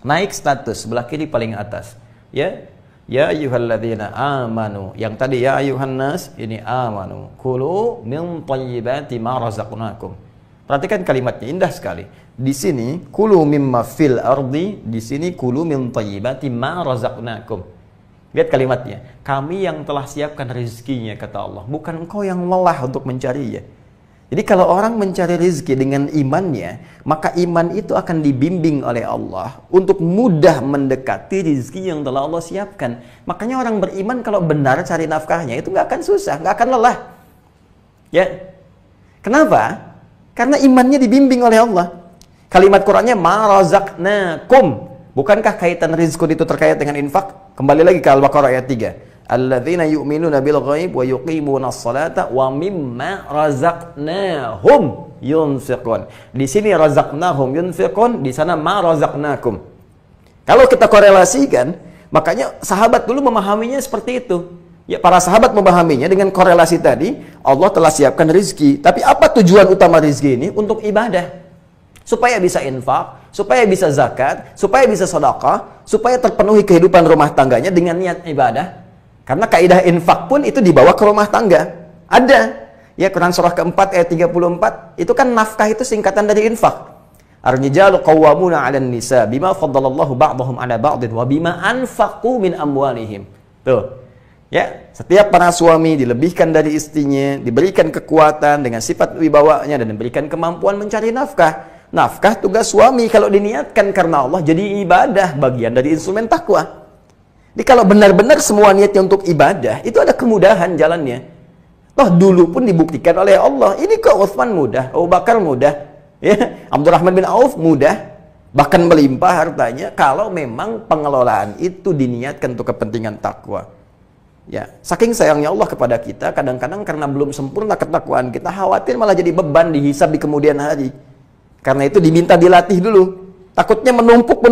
Naik status sebelah kiri paling atas. Ya ayyuhalladzina amanu. Yang tadi ya ayyuhan nas, ini amanu. Kulu min thayyibati ma razaqnakum. Perhatikan kalimatnya, indah sekali. Di sini kulu mimma fil ardi, di sini kulu min thayyibati ma razaqnakum. Lihat kalimatnya. Kami yang telah siapkan rezekinya, kata Allah. Bukan engkau yang lelah untuk mencarinya. Jadi kalau orang mencari rezeki dengan imannya, maka iman itu akan dibimbing oleh Allah untuk mudah mendekati rezeki yang telah Allah siapkan. Makanya orang beriman kalau benar cari nafkahnya itu nggak akan susah, nggak akan lelah. Ya, kenapa? Karena imannya dibimbing oleh Allah. Kalimat Qurannya ma razaqnakum. Bukankah kaitan rezeki itu terkait dengan infak? Kembali lagi ke Al-Baqarah ayat 3. Alladzina yu'minuna bil ghaib wa yuqimuna as-salata wa mimma razaqnahum yunfiqun. Di sini razaqnahum yunfiqun, di sana ma razaqnakum. Kalau kita korelasikan, makanya sahabat dulu memahaminya seperti itu. Ya, para sahabat memahaminya dengan korelasi tadi, Allah telah siapkan rezeki. Tapi apa tujuan utama rezeki ini? Untuk ibadah. Supaya bisa infak, supaya bisa zakat, supaya bisa sedekah, supaya terpenuhi kehidupan rumah tangganya dengan niat ibadah. Karena kaidah infak pun itu dibawa ke rumah tangga. Ada. Ya, Quran surah keempat ayat 34, itu kan nafkah itu singkatan dari infak. Ar-rijalu qawwamuna 'alan nisa bima faddalallahu ba'dahum 'ala ba'din wa bima anfaqu min amwalihim. Tuh. Ya, setiap para suami dilebihkan dari istrinya, diberikan kekuatan dengan sifat wibawanya dan diberikan kemampuan mencari nafkah. Nafkah tugas suami kalau diniatkan karena Allah jadi ibadah, bagian dari instrumen takwa. Jadi kalau benar-benar semua niatnya untuk ibadah, itu ada kemudahan jalannya. Toh dulu pun dibuktikan oleh Allah. Ini kok Utsman mudah, Abu Bakar mudah, ya, Abdurrahman bin Auf mudah, bahkan melimpah hartanya kalau memang pengelolaan itu diniatkan untuk kepentingan takwa. Ya, saking sayangnya Allah kepada kita, kadang-kadang karena belum sempurna ketakwaan kita, khawatir malah jadi beban dihisab di kemudian hari. Karena itu diminta dilatih dulu. Takutnya menumpuk,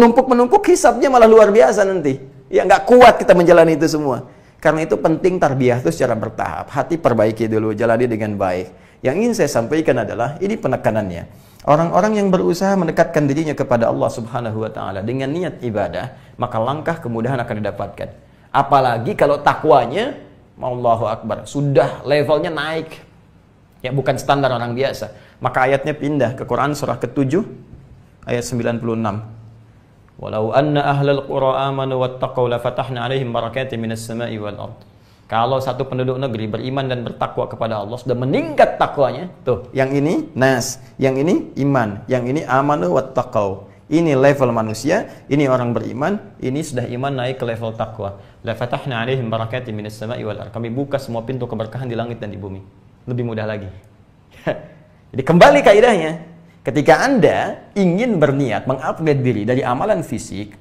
hisabnya malah luar biasa nanti. Ya nggak kuat kita menjalani itu semua. Karena itu penting tarbiyah itu secara bertahap. Hati perbaiki dulu, jalani dengan baik. Yang ingin saya sampaikan adalah ini penekanannya. Orang-orang yang berusaha mendekatkan dirinya kepada Allah Subhanahu wa taala dengan niat ibadah, maka langkah kemudahan akan didapatkan. Apalagi kalau takwanya, Allahu Akbar, sudah levelnya naik. Ya bukan standar orang biasa. Maka ayatnya pindah ke Quran surah ke-7 ayat 96. Walau anna ahlal qura amanu wattaqau la fatahna 'alaihim barakatin minas sama'i wal ard. Kalau satu penduduk negeri beriman dan bertakwa kepada Allah, sudah meningkat takwanya. Tuh, yang ini nas, yang ini iman, yang ini amanu wattaqau. Ini level manusia, ini orang beriman, ini sudah iman naik ke level takwa. La fatahna 'alaihim barakatin minas sama'i wal ard. Kami buka semua pintu keberkahan di langit dan di bumi. Lebih mudah lagi. Jadi kembali kaidahnya. Ketika Anda ingin berniat mengupgrade diri dari amalan fisik,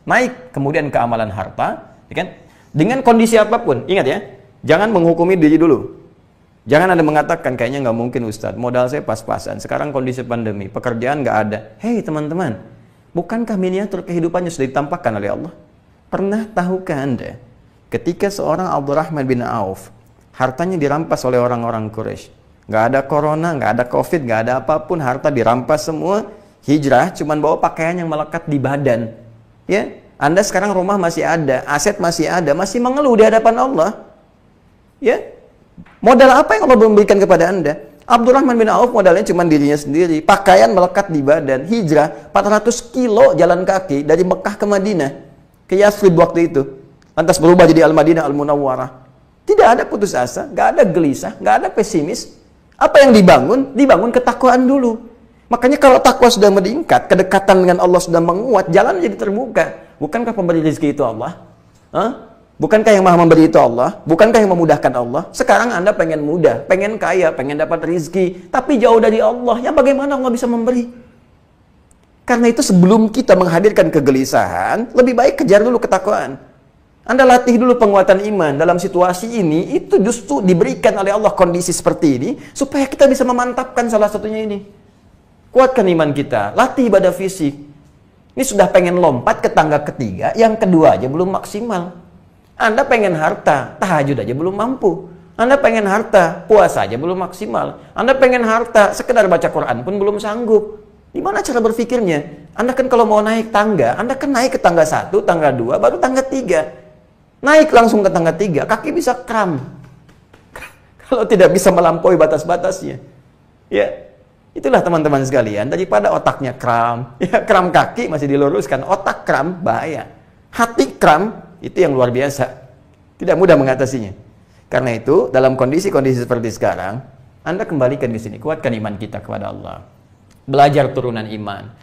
naik kemudian ke amalan harta, ya kan? Dengan kondisi apapun, ingat ya, jangan menghukumi diri dulu. Jangan Anda mengatakan, kayaknya nggak mungkin Ustadz, modal saya pas-pasan, sekarang kondisi pandemi, pekerjaan nggak ada. Hei teman-teman, bukankah miniatur kehidupannya sudah ditampakkan oleh Allah? Pernah tahukah Anda, ketika seorang Abdurrahman bin Auf, hartanya dirampas oleh orang-orang Quraisy. Nggak ada corona, nggak ada covid, nggak ada apapun, harta dirampas semua, hijrah, cuman bawa pakaian yang melekat di badan. Ya, Anda sekarang rumah masih ada, aset masih ada, masih mengeluh di hadapan Allah. Ya. Modal apa yang Allah memberikan kepada Anda? Abdurrahman bin Auf modalnya cuma dirinya sendiri, pakaian melekat di badan, hijrah 400 kilo jalan kaki dari Mekah ke Madinah, ke Yathrib waktu itu. Lantas berubah jadi Al-Madinah Al-Munawwarah. Tidak ada putus asa, nggak ada gelisah, nggak ada pesimis. Apa yang dibangun? Dibangun ketakwaan dulu. Makanya kalau takwa sudah meningkat, kedekatan dengan Allah sudah menguat, jalan jadi terbuka. Bukankah pemberi rezeki itu Allah? Bukankah yang maha memberi itu Allah? Bukankah yang memudahkan Allah? Sekarang Anda pengen mudah, pengen kaya, pengen dapat rezeki, tapi jauh dari Allah. Ya bagaimana Allah bisa memberi? Karena itu sebelum kita menghadirkan kegelisahan, lebih baik kejar dulu ketakwaan. Anda latih dulu penguatan iman dalam situasi ini, itu justru diberikan oleh Allah kondisi seperti ini, supaya kita bisa memantapkan salah satunya ini. Kuatkan iman kita, latih ibadah fisik. Ini sudah pengen lompat ke tangga ketiga, yang kedua aja belum maksimal. Anda pengen harta, tahajud aja belum mampu. Anda pengen harta, puasa aja belum maksimal. Anda pengen harta, sekedar baca Quran pun belum sanggup. Gimana cara berpikirnya? Anda kan kalau mau naik tangga, Anda kan naik ke tangga 1, tangga 2, baru tangga 3. Naik langsung ke tangga 3, kaki bisa kram. Kalau tidak bisa melampaui batas-batasnya. Ya. Itulah teman-teman sekalian, daripada otaknya kram, ya kram kaki masih diluruskan, otak kram bahaya. Hati kram itu yang luar biasa. Tidak mudah mengatasinya. Karena itu, dalam kondisi-kondisi seperti sekarang, Anda kembalikan di sini, kuatkan iman kita kepada Allah. Belajar turunan iman.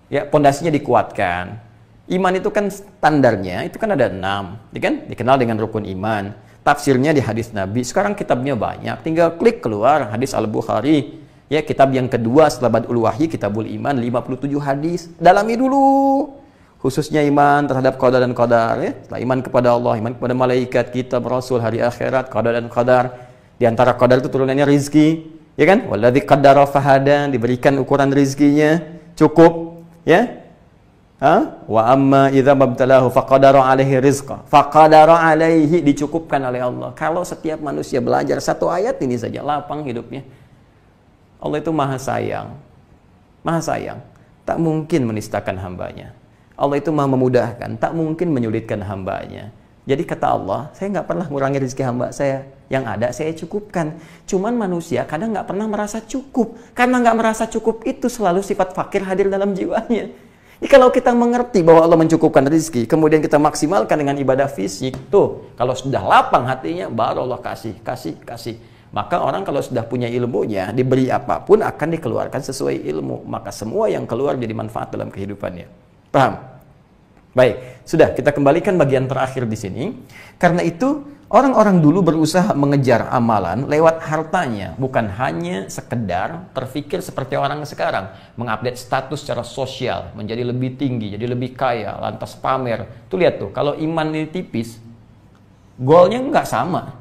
Ya, pondasinya dikuatkan. Iman itu kan standarnya, itu kan ada 6, ya kan? Dikenal dengan rukun iman. Tafsirnya di hadis Nabi. Sekarang kitabnya banyak, tinggal klik keluar hadis Al-Bukhari. Ya, kitab yang kedua setelah Badul Wahyi, Kitabul Iman, 57 hadis. Dalami dulu. Khususnya iman terhadap qada dan qadar. Ya. Setelah iman kepada Allah, iman kepada malaikat, kitab, rasul, hari akhirat, qada dan qadar. Di antara qadar itu turunannya rizki. Ya kan? Walladzi qaddara fahada, diberikan ukuran rizkinya. Cukup. Ya. Wa amma idza mabtalahu faqadara alaihi rizqa. Faqadara alaihi, dicukupkan oleh Allah. Kalau setiap manusia belajar satu ayat ini saja, lapang hidupnya. Allah itu maha sayang. Maha sayang. Tak mungkin menistakan hambanya. Allah itu maha memudahkan. Tak mungkin menyulitkan hambanya. Jadi kata Allah, saya nggak pernah mengurangi rezeki hamba saya. Yang ada saya cukupkan. Cuman manusia kadang nggak pernah merasa cukup. Karena nggak merasa cukup itu selalu sifat fakir hadir dalam jiwanya. Jadi kalau kita mengerti bahwa Allah mencukupkan rezeki, kemudian kita maksimalkan dengan ibadah fisik, tuh kalau sudah lapang hatinya, baru Allah kasih. Maka orang kalau sudah punya ilmunya, diberi apapun akan dikeluarkan sesuai ilmu. Maka semua yang keluar jadi manfaat dalam kehidupannya. Paham? Baik, sudah kita kembalikan bagian terakhir di sini. Karena itu, orang-orang dulu berusaha mengejar amalan lewat hartanya. Bukan hanya sekedar terfikir seperti orang sekarang. Mengupdate status secara sosial, menjadi lebih tinggi, jadi lebih kaya, lantas pamer. Tuh lihat tuh, kalau iman ini tipis, goalnya nggak sama.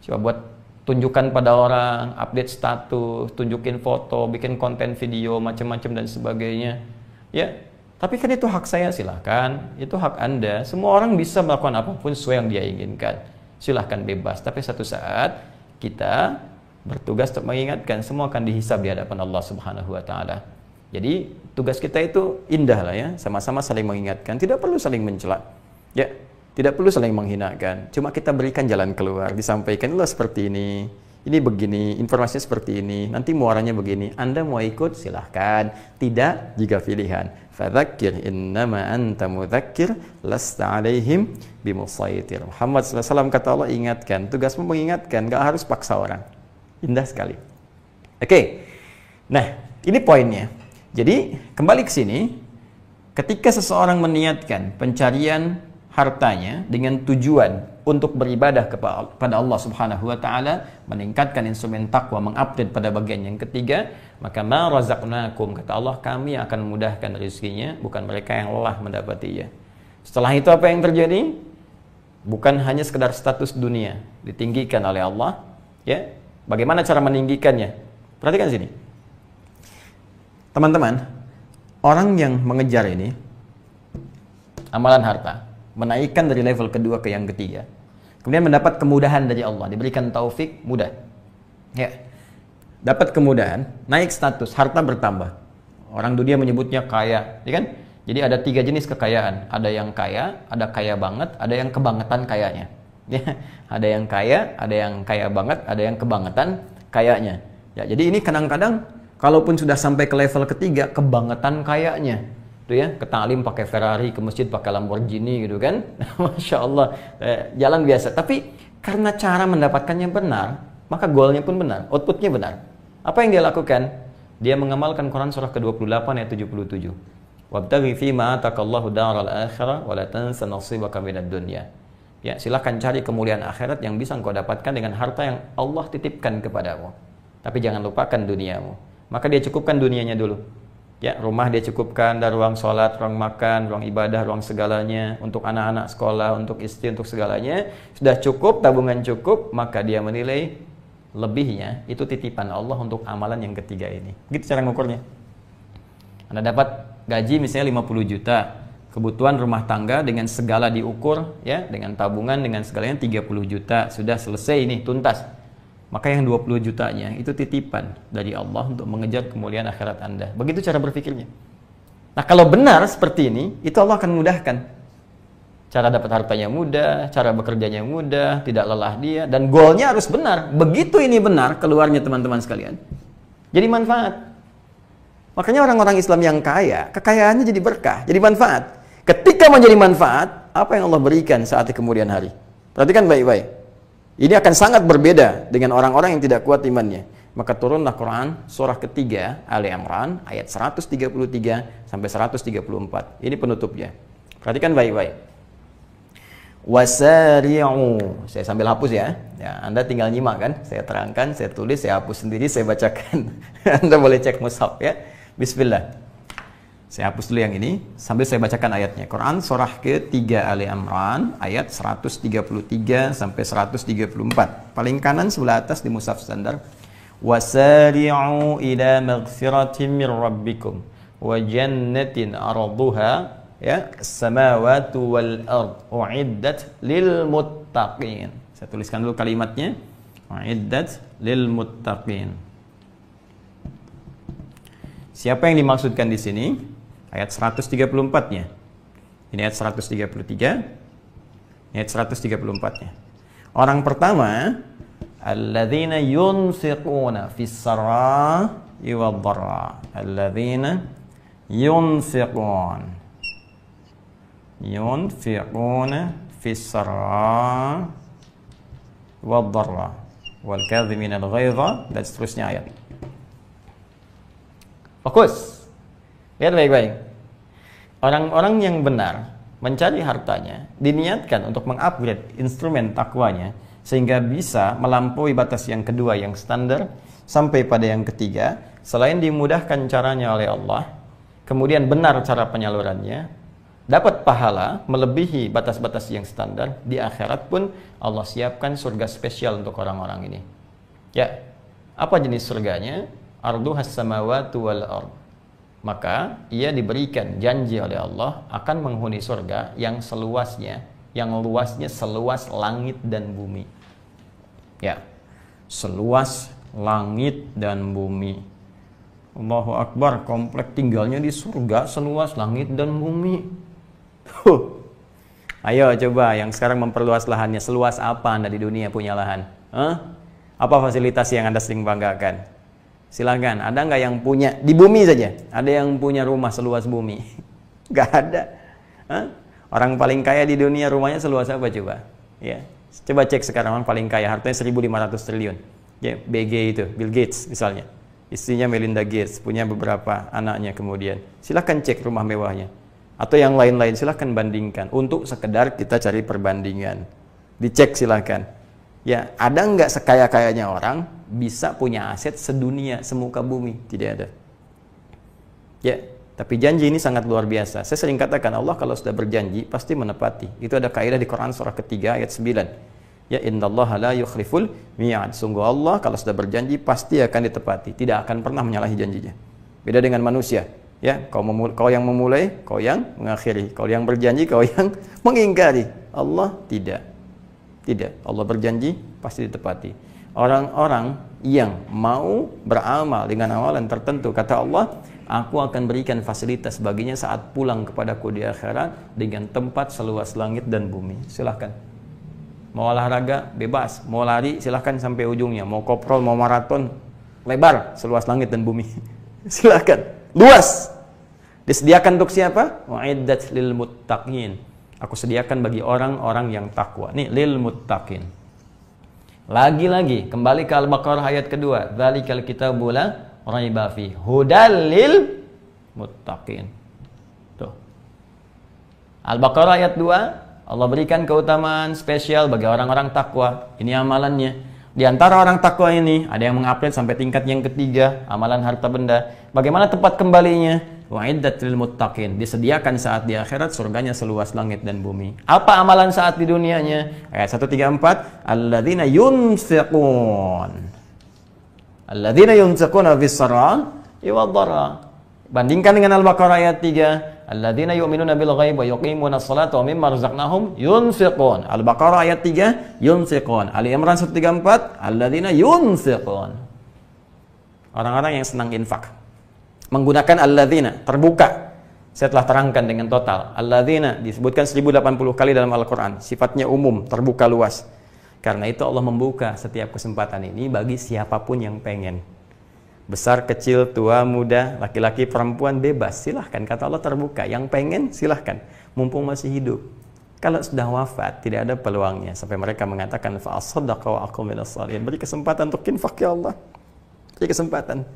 Coba buat tunjukkan pada orang, update status, tunjukin foto, bikin konten video, macam-macam dan sebagainya. Ya, tapi kan itu hak saya, silahkan. Itu hak Anda. Semua orang bisa melakukan apapun sesuai yang dia inginkan. Silahkan bebas. Tapi satu saat kita bertugas untuk mengingatkan, semua akan dihisab di hadapan Allah Subhanahu wa Ta'ala. Jadi tugas kita itu indah lah ya, sama-sama saling mengingatkan. Tidak perlu saling mencela. Ya. Tidak perlu saling menghinakan, cuma kita berikan jalan keluar, disampaikan, loh seperti ini begini, informasinya seperti ini, nanti muaranya begini, Anda mau ikut silahkan, tidak jika pilihan. Fadzakir innama anta mudzakir lasta alaihim bimusaitir. Muhammad SAW kata Allah, ingatkan, tugasmu mengingatkan, gak harus paksa orang. Indah sekali. Oke, nah ini poinnya. Jadi kembali ke sini, ketika seseorang meniatkan pencarian hartanya dengan tujuan untuk beribadah kepada Allah Subhanahu wa Ta'ala, meningkatkan instrumen takwa, mengupdate pada bagian yang ketiga, maka ma razaqnakum, kata Allah, kami akan memudahkan rezekinya, bukan mereka yang lelah mendapatinya. Setelah itu apa yang terjadi? Bukan hanya sekedar status dunia ditinggikan oleh Allah, ya. Bagaimana cara meninggikannya? Perhatikan sini. Teman-teman, orang yang mengejar ini amalan harta, menaikkan dari level kedua ke yang ketiga, kemudian mendapat kemudahan dari Allah, diberikan taufik, mudah, ya, dapat kemudahan, naik status, harta bertambah. Orang dunia menyebutnya kaya, ya kan? Jadi ada 3 jenis kekayaan. Ada yang kaya, ada kaya banget, ada yang kebangetan kayanya. Ya, ada yang kaya, ada yang kaya banget, ada yang kebangetan kayanya. Ya, jadi ini kadang-kadang kalaupun sudah sampai ke level ketiga, kebangetan kayanya. Tuh ya, ke ta'lim pakai Ferrari, ke masjid pakai Lamborghini gitu kan. Masya Allah, jalan biasa. Tapi karena cara mendapatkannya benar, maka goalnya pun benar, outputnya benar. Apa yang dia lakukan? Dia mengamalkan Quran surah ke-28 ayat 77. Wabtaghi fima atakallahu daral akhirah wa la tansa nasibaka minad dunya. Ya, silakan cari kemuliaan akhirat yang bisa engkau dapatkan dengan harta yang Allah titipkan kepadamu. Tapi jangan lupakan duniamu. Maka dia cukupkan dunianya dulu. Ya, rumah dia cukupkan, ada ruang sholat, ruang makan, ruang ibadah, ruang segalanya, untuk anak-anak sekolah, untuk istri, untuk segalanya. Sudah cukup, tabungan cukup, maka dia menilai lebihnya itu titipan Allah untuk amalan yang ketiga ini. Begitu cara mengukurnya. Anda dapat gaji misalnya 50 juta, kebutuhan rumah tangga dengan segala diukur, ya, dengan tabungan, dengan segalanya 30 juta, sudah selesai ini, tuntas. Maka yang 20 jutanya itu titipan dari Allah untuk mengejar kemuliaan akhirat Anda. Begitu cara berpikirnya. Nah, kalau benar seperti ini, itu Allah akan mudahkan. Cara dapat hartanya mudah, cara bekerjanya mudah, tidak lelah dia, dan goalnya harus benar. Begitu ini benar, keluarnya teman-teman sekalian, jadi manfaat. Makanya orang-orang Islam yang kaya, kekayaannya jadi berkah, jadi manfaat. Ketika menjadi manfaat, apa yang Allah berikan saat di kemudian hari? Perhatikan baik-baik. Ini akan sangat berbeda dengan orang-orang yang tidak kuat imannya. Maka turunlah Quran surah ketiga Ali Imran ayat 133 sampai 134. Ini penutupnya. Perhatikan baik-baik. Wasari'u. Saya sambil hapus ya. Ya, Anda tinggal nyimak kan. Saya terangkan, saya tulis, saya hapus sendiri, saya bacakan. Anda boleh cek mushaf ya. Bismillah. Saya hapus dulu yang ini sambil saya bacakan ayatnya. Quran surah ke-3 Ali Imran ayat 133 sampai 134. Paling kanan sebelah atas di mushaf standar. Wasari'u ila maghfiratin min rabbikum wa jannatin arduha ya as-samawati wal ard uiddat lil muttaqin. Saya tuliskan dulu kalimatnya. Uiddat lil muttaqin. Siapa yang dimaksudkan di sini? Ayat 134-nya. Ini ayat 133. Ini ayat 134-nya. Orang pertama, alladzina yunfiquna fis sarai wad dharra. Alladzina yunfiquna fis sarai wad dharra wal kadhimina al-ghaidha, dan seterusnya ayat. Fokus. Lihat baik-baik. Orang-orang yang benar mencari hartanya diniatkan untuk mengupgrade instrumen takwanya sehingga bisa melampaui batas yang kedua yang standar sampai pada yang ketiga. Selain dimudahkan caranya oleh Allah, kemudian benar cara penyalurannya, dapat pahala melebihi batas-batas yang standar. Di akhirat pun Allah siapkan surga spesial untuk orang-orang ini. Ya, apa jenis surganya? Arduhas samawati wal ard. Maka ia diberikan janji oleh Allah akan menghuni surga yang seluasnya, yang luasnya seluas langit dan bumi. Ya, seluas langit dan bumi. Allahu Akbar, komplek tinggalnya di surga seluas langit dan bumi. Ayo coba yang sekarang memperluas lahannya, seluas apa Anda di dunia punya lahan? Apa fasilitas yang Anda sering banggakan? Silakan, ada nggak yang punya di bumi saja? Ada yang punya rumah seluas bumi? Nggak ada. Orang paling kaya di dunia rumahnya seluas apa coba? Ya, coba cek sekarang orang paling kaya hartanya 1.500 triliun. Ya, BG itu, Bill Gates misalnya. Istrinya Melinda Gates, punya beberapa anaknya kemudian. Silakan cek rumah mewahnya. Atau yang lain-lain, silakan bandingkan. Untuk sekedar kita cari perbandingan. Dicek silakan. Ya, ada nggak sekaya-kayanya orang bisa punya aset sedunia, semuka bumi? Tidak ada. Ya, tapi janji ini sangat luar biasa. Saya sering katakan Allah kalau sudah berjanji pasti menepati. Itu ada kaidah di Quran surah ketiga ayat 9. Ya, innallaha la yukhliful mi'ad. Sungguh Allah kalau sudah berjanji pasti akan ditepati. Tidak akan pernah menyalahi janjinya. Beda dengan manusia. Ya, kau yang memulai, kau yang mengakhiri. Kau yang berjanji, kau yang mengingkari. Allah tidak. Tidak, Allah berjanji pasti ditepati. Orang-orang yang mau beramal dengan amalan tertentu, kata Allah, aku akan berikan fasilitas baginya saat pulang kepadaku di akhirat dengan tempat seluas langit dan bumi. Silahkan. Mau olahraga, bebas. Mau lari, silahkan sampai ujungnya. Mau koprol, mau maraton, lebar, seluas langit dan bumi. Silahkan. Luas. Disediakan untuk siapa? Wa'iddat lil muttaqin. Aku sediakan bagi orang-orang yang takwa. Nih, lil muttaqin. Lagi-lagi, kembali ke Al-Baqarah ayat kedua. Dzalikal kitabu la raiba fi hudal lil muttaqin. Tuh. Al-Baqarah ayat 2. Allah berikan keutamaan spesial bagi orang-orang takwa. Ini amalannya. Di antara orang takwa ini, ada yang mengupgrade sampai tingkat yang ketiga, amalan harta benda. Bagaimana tempat kembalinya? Wa'iddat lil muttaqin. Disediakan saat di akhirat surganya seluas langit dan bumi. Apa amalan saat di dunianya? Ayat 134, alladzina yunfiqun. Alladzina yunfiquna fis saraa wad dharra. Bandingkan dengan Al-Baqarah ayat 3. Alladzina yu'minuna bil ghaib wa yuqimuna as-salata wa mimma razaqnahum yunfiqun. Al-Baqarah ayat 3, yunfiqun. Ali Imran 134, alladzina yunfiqun. Orang-orang yang senang infak. Menggunakan alladzina, terbuka. Saya telah terangkan dengan total. Alladzina disebutkan 1080 kali dalam Al-Qur'an. Sifatnya umum, terbuka luas. Karena itu Allah membuka setiap kesempatan ini bagi siapapun yang pengen. Besar, kecil, tua, muda, laki-laki, perempuan, bebas. Silahkan, kata Allah terbuka. Yang pengen, silahkan. Mumpung masih hidup. Kalau sudah wafat, tidak ada peluangnya. Sampai mereka mengatakan, fa'asaddaqa wa aqum minas shalihin. Beri kesempatan untuk infak ya Allah. Beri kesempatan.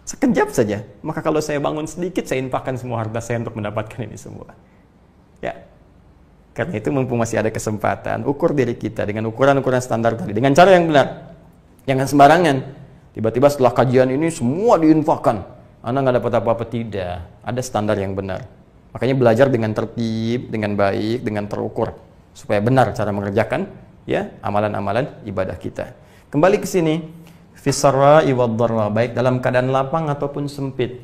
Sekejap saja. Maka kalau saya bangun sedikit, saya infakkan semua harta saya untuk mendapatkan ini semua. Ya. Karena itu mumpung masih ada kesempatan, ukur diri kita dengan ukuran-ukuran standar tadi. Dengan cara yang benar. Jangan sembarangan. Tiba-tiba setelah kajian ini semua diinfakkan. Anda nggak dapat apa-apa, tidak. Ada standar yang benar. Makanya belajar dengan tertib, dengan baik, dengan terukur. Supaya benar cara mengerjakan ya amalan-amalan ibadah kita. Kembali ke sini. Fisarra'i wad dharra, baik dalam keadaan lapang ataupun sempit.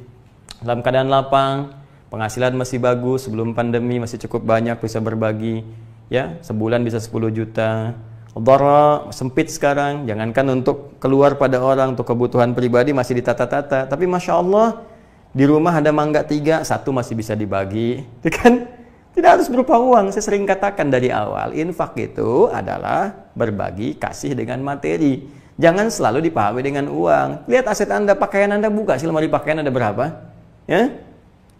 Dalam keadaan lapang, penghasilan masih bagus, sebelum pandemi masih cukup banyak, bisa berbagi. Ya, sebulan bisa 10 juta. Dharra, sempit sekarang, jangankan untuk keluar pada orang, untuk kebutuhan pribadi masih ditata-tata. Tapi Masya Allah, di rumah ada mangga 3, 1 masih bisa dibagi. Itu kan tidak harus berupa uang. Saya sering katakan dari awal, infak itu adalah berbagi kasih dengan materi. Jangan selalu dipahami dengan uang. Lihat aset Anda, pakaian Anda, buka sih lemari pakaian Anda berapa. Ya?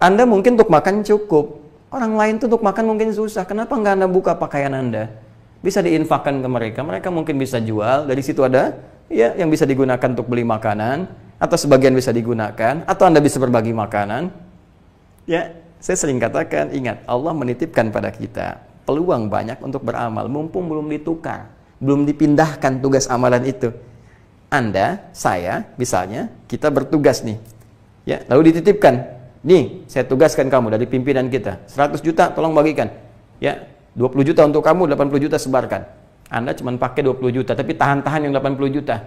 Anda mungkin untuk makan cukup. Orang lain tuh untuk makan mungkin susah. Kenapa nggak Anda buka pakaian Anda? Bisa diinfakkan ke mereka. Mereka mungkin bisa jual. Dari situ ada ya yang bisa digunakan untuk beli makanan. Atau sebagian bisa digunakan. Atau Anda bisa berbagi makanan. Ya, saya sering katakan, ingat, Allah menitipkan pada kita peluang banyak untuk beramal. Mumpung belum ditukar. Belum dipindahkan tugas amalan itu. Anda, saya, misalnya, kita bertugas nih. Ya, lalu dititipkan. Nih, saya tugaskan kamu dari pimpinan kita. 100 juta tolong bagikan. Ya, 20 juta untuk kamu, 80 juta sebarkan. Anda cuma pakai 20 juta, tapi tahan-tahan yang 80 juta.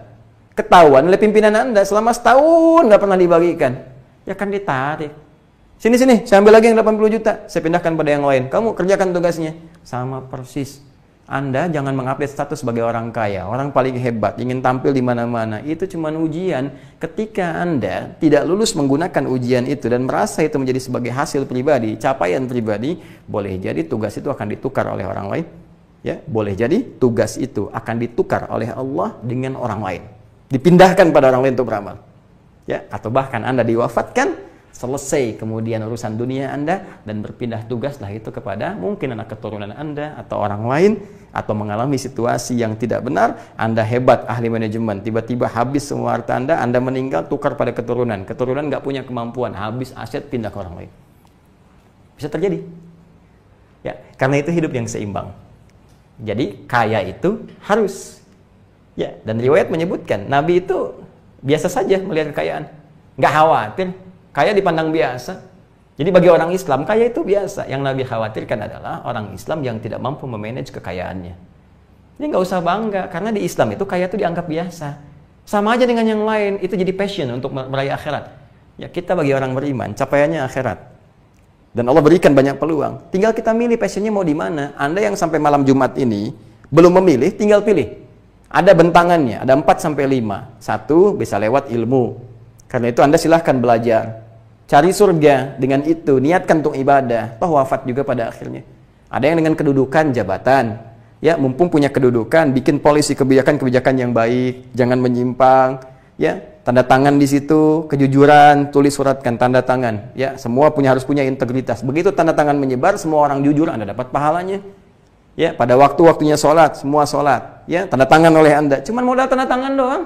Ketahuan oleh pimpinan Anda selama setahun nggak pernah dibagikan. Ya kan ditarik. Sini, saya ambil lagi yang 80 juta. Saya pindahkan pada yang lain. Kamu kerjakan tugasnya. Sama persis. Anda jangan mengupdate status sebagai orang kaya, orang paling hebat, ingin tampil di mana-mana. Itu cuma ujian. Ketika Anda tidak lulus menggunakan ujian itu dan merasa itu menjadi sebagai hasil pribadi, capaian pribadi, boleh jadi tugas itu akan ditukar oleh orang lain. Ya, boleh jadi tugas itu akan ditukar oleh Allah dengan orang lain. Dipindahkan pada orang lain untuk beramal. Ya, atau bahkan Anda diwafatkan, selesai kemudian urusan dunia Anda dan berpindah tugaslah itu kepada mungkin anak keturunan Anda atau orang lain, atau mengalami situasi yang tidak benar. Anda hebat ahli manajemen, tiba-tiba habis semua harta Anda meninggal, tukar pada keturunan nggak punya kemampuan, habis aset, pindah ke orang lain. Bisa terjadi ya, karena itu hidup yang seimbang. Jadi kaya itu harus ya, dan riwayat menyebutkan Nabi itu biasa saja melihat kekayaan, nggak khawatir. Kaya dipandang biasa. Jadi bagi orang Islam, kaya itu biasa. Yang Nabi khawatirkan adalah orang Islam yang tidak mampu memanage kekayaannya. Ini nggak usah bangga, karena di Islam itu kaya itu dianggap biasa. Sama aja dengan yang lain, itu jadi passion untuk meraih akhirat. Ya, kita bagi orang beriman, capaiannya akhirat. Dan Allah berikan banyak peluang. Tinggal kita milih passionnya mau di mana. Anda yang sampai malam Jumat ini belum memilih, tinggal pilih. Ada bentangannya, ada 4 sampai 5. 1 bisa lewat ilmu. Karena itu Anda silahkan belajar. Cari surga dengan itu, niatkan untuk ibadah, toh wafat juga pada akhirnya. Ada yang dengan kedudukan jabatan, ya mumpung punya kedudukan, bikin polisi kebijakan-kebijakan yang baik, jangan menyimpang, ya tanda tangan di situ, kejujuran, tulis suratkan tanda tangan, ya semua harus punya integritas. Begitu tanda tangan menyebar, semua orang jujur, Anda dapat pahalanya. Ya pada waktu-waktunya sholat, semua sholat, ya tanda tangan oleh Anda. Cuman modal tanda tangan doang.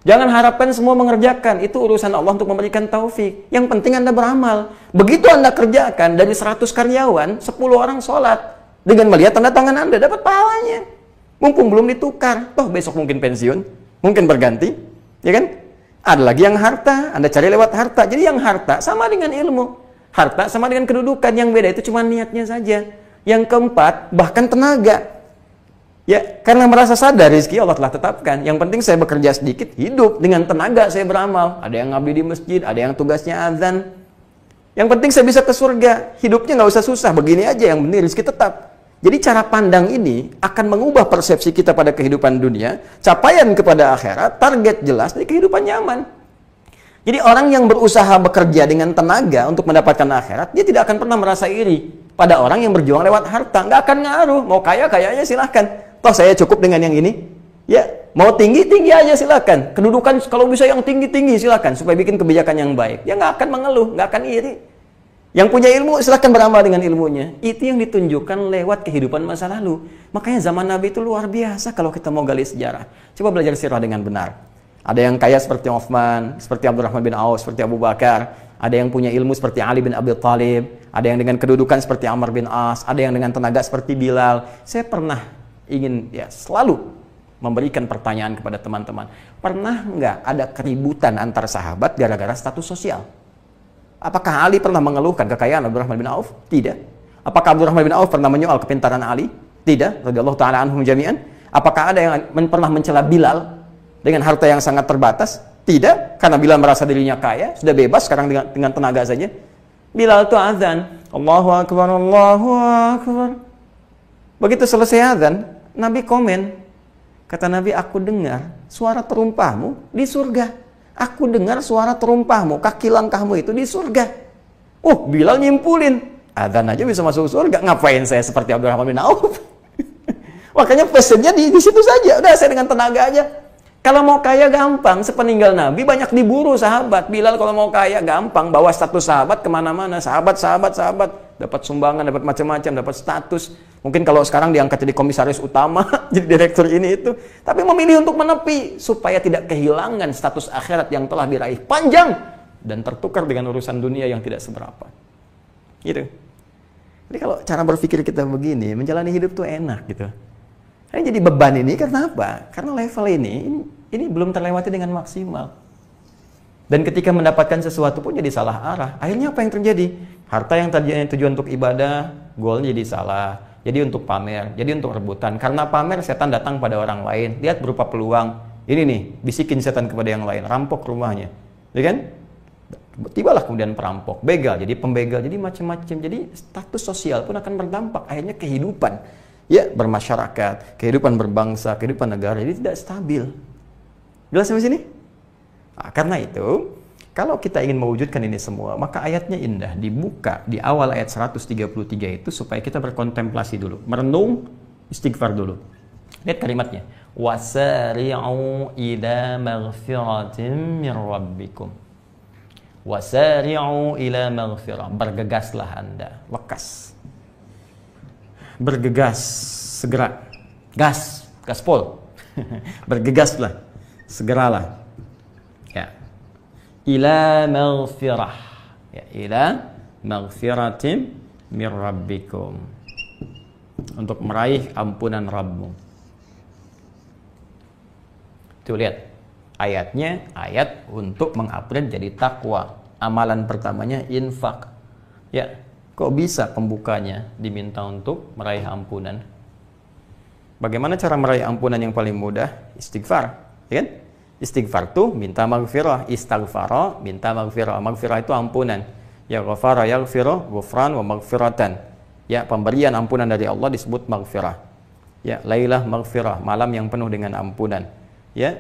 Jangan harapkan semua mengerjakan, itu urusan Allah untuk memberikan taufik. Yang penting Anda beramal. Begitu Anda kerjakan, dari 100 karyawan, 10 orang sholat. Dengan melihat tanda tangan Anda, dapat pahalanya. Mumpung belum ditukar, toh besok mungkin pensiun, mungkin berganti, ya kan? Ada lagi yang harta, Anda cari lewat harta. Jadi yang harta sama dengan ilmu. Harta sama dengan kedudukan, yang beda itu cuma niatnya saja. Yang keempat, bahkan tenaga. Ya, karena merasa sadar rezeki Allah telah tetapkan. Yang penting saya bekerja sedikit, hidup dengan tenaga saya beramal. Ada yang ngabdi di masjid, ada yang tugasnya azan. Yang penting saya bisa ke surga, hidupnya nggak usah susah, begini aja yang penting rezeki tetap. Jadi cara pandang ini akan mengubah persepsi kita pada kehidupan dunia, capaian kepada akhirat, target jelas dari kehidupan nyaman. Jadi orang yang berusaha bekerja dengan tenaga untuk mendapatkan akhirat, dia tidak akan pernah merasa iri pada orang yang berjuang lewat harta. Nggak akan ngaruh, mau kaya kayaknya silahkan. Toh saya cukup dengan yang ini. Ya, mau tinggi aja silakan. Kedudukan kalau bisa yang tinggi silakan supaya bikin kebijakan yang baik. Dia nggak akan mengeluh, nggak akan iri. Yang punya ilmu silakan beramal dengan ilmunya. Itu yang ditunjukkan lewat kehidupan masa lalu. Makanya zaman Nabi itu luar biasa kalau kita mau gali sejarah. Coba belajar sirah dengan benar. Ada yang kaya seperti Uthman, seperti Abdurrahman bin Auf, seperti Abu Bakar. Ada yang punya ilmu seperti Ali bin Abi Thalib. Ada yang dengan kedudukan seperti Amr bin As. Ada yang dengan tenaga seperti Bilal. Saya pernah ingin selalu memberikan pertanyaan kepada teman-teman. Pernah nggak ada keributan antar sahabat gara-gara status sosial? Apakah Ali pernah mengeluhkan kekayaan Abdurrahman bin Auf? Tidak. Apakah Abdurrahman bin Auf pernah menyoal kepintaran Ali? Tidak. Radhiyallahu ta'ala anhum jami'an. Apakah ada yang pernah mencela Bilal dengan harta yang sangat terbatas? Tidak. Karena Bilal merasa dirinya kaya, sudah bebas sekarang dengan tenaga saja. Bilal itu azan. Allahu Akbar, Allahu Akbar. Begitu selesai azan, Nabi komen. Kata Nabi, aku dengar suara terumpahmu di surga. Aku dengar suara terumpahmu, kaki langkahmu itu di surga. Bilal nyimpulin. Azan aja bisa masuk surga. Ngapain saya seperti Abdurrahman bin Auf? Makanya pesennya di situ saja. Udah, saya dengan tenaga aja. Kalau mau kaya gampang, sepeninggal Nabi banyak diburu sahabat. Bilal kalau mau kaya gampang, bawa status sahabat kemana-mana. Sahabat. Dapat sumbangan, dapat macam-macam, dapat status. Mungkin kalau sekarang diangkat jadi komisaris utama, jadi direktur ini itu. Tapi memilih untuk menepi, supaya tidak kehilangan status akhirat yang telah diraih panjang. Dan tertukar dengan urusan dunia yang tidak seberapa. Gitu. Jadi kalau cara berpikir kita begini, menjalani hidup tuh enak gitu. Ini jadi beban ini karena apa? Karena level ini belum terlewati dengan maksimal. Dan ketika mendapatkan sesuatu pun jadi salah arah. Akhirnya apa yang terjadi? Harta yang tadinya tujuan untuk ibadah, goalnya jadi salah. Jadi untuk pamer, jadi untuk rebutan. Karena pamer, setan datang pada orang lain. Lihat berupa peluang. Ini nih, bisikin setan kepada yang lain. Rampok rumahnya. Ya kan? Tibalah kemudian perampok. Begal, jadi pembegal. Jadi macam-macam. Jadi status sosial pun akan berdampak. Akhirnya kehidupan. Ya, bermasyarakat, kehidupan berbangsa, kehidupan negara. Jadi tidak stabil. Jelas sampai sini? Nah, karena itu, kalau kita ingin mewujudkan ini semua, maka ayatnya indah, dibuka di awal ayat 133 itu supaya kita berkontemplasi dulu, merenung, istighfar dulu. Lihat kalimatnya. Wasari'u ila maghfiratin min rabbikum. Wasari'u ila maghfirah. Bergegaslah Anda, lekas. Bergegas, segera. Gaspol. Bergegaslah, segeralah. Ya. Ila maghfirah. Ya, ila maghfiratin min rabbikum. Untuk meraih ampunan Rabbmu. Tuh lihat. Ayatnya, ayat untuk mengupgrade jadi takwa. Amalan pertamanya infak. Ya, kok bisa pembukanya diminta untuk meraih ampunan? Bagaimana cara meraih ampunan yang paling mudah? Istighfar, ya kan? Istighfar tuh minta maghfirah, istighfara minta maghfirah. Maghfirah itu ampunan. Ya ghafara yaghfiru ghufran wa maghfiratan. Ya, pemberian ampunan dari Allah disebut maghfirah. Ya, lailah maghfirah, malam yang penuh dengan ampunan. Ya.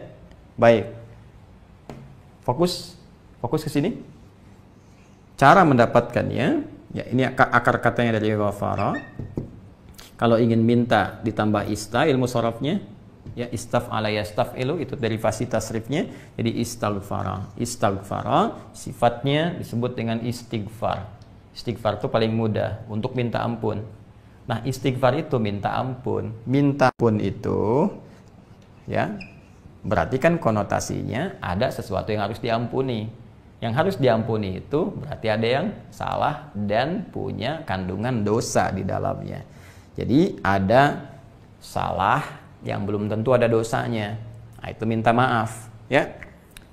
Baik. Fokus ke sini. Cara mendapatkannya, ya ini akar katanya dari ghafara. Kalau ingin minta ditambah ista ilmu sorofnya, ya istaf'ala yastaf'ilu itu derivasi tasrifnya, jadi istaghfara. Istaghfara sifatnya disebut dengan istighfar. Istighfar itu paling mudah untuk minta ampun. Nah, istighfar itu minta ampun. Minta ampun itu ya berarti kan konotasinya ada sesuatu yang harus diampuni. Yang harus diampuni itu berarti ada yang salah dan punya kandungan dosa di dalamnya. Jadi ada salah yang belum tentu ada dosanya. Nah, itu minta maaf, ya.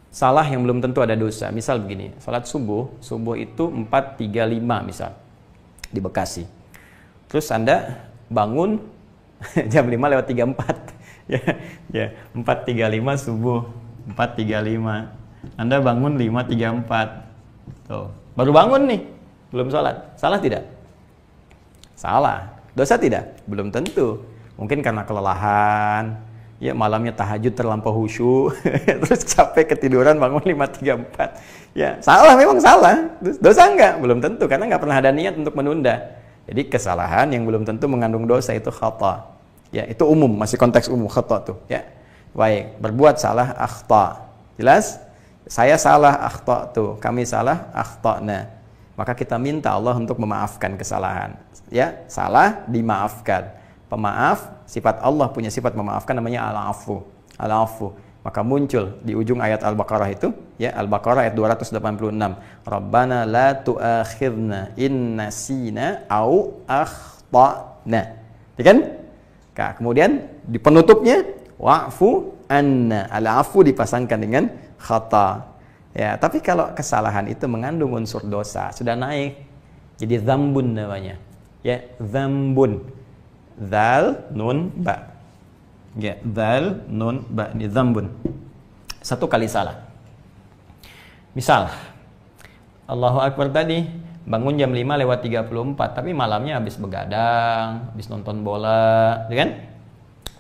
Salah yang belum tentu ada dosa. Misal begini, salat subuh itu 4.35 misal di Bekasi. Terus Anda bangun jam 5:34. ya, 4.35 subuh, 4.35. Anda bangun 5.34. Tuh, baru bangun nih, belum sholat. Salah tidak? Salah. Dosa tidak? Belum tentu. Mungkin karena kelelahan, ya malamnya tahajud terlampau khusyuk, terus capek ketiduran bangun 5.34. Ya, salah, memang salah. Dosa enggak? Belum tentu, karena enggak pernah ada niat untuk menunda. Jadi kesalahan yang belum tentu mengandung dosa itu khata. Ya, itu umum, masih konteks umum khata tuh, ya. Baik, berbuat salah akhta. Jelas? Saya salah akhta tuh, kami salah akhtana. Maka kita minta Allah untuk memaafkan kesalahan. Ya, salah dimaafkan. Pemaaf, sifat Allah punya sifat memaafkan namanya al-afu. Al-afu. Maka muncul di ujung ayat Al-Baqarah itu, ya, Al-Baqarah ayat 286. Rabbana la tu'akhidna in nasina au akhtana. Ya kan? Nah, kemudian di penutupnya wa'fu anna. Al-afu dipasangkan dengan khata. Ya, tapi kalau kesalahan itu mengandung unsur dosa, sudah naik jadi dzambun namanya. Ya, dzambun. Dzal nun ba. Ya, dzal nun ba, ini dzambun. Satu kali salah. Misal Allahu Akbar tadi bangun jam 5:34, tapi malamnya habis begadang, habis nonton bola, ya kan?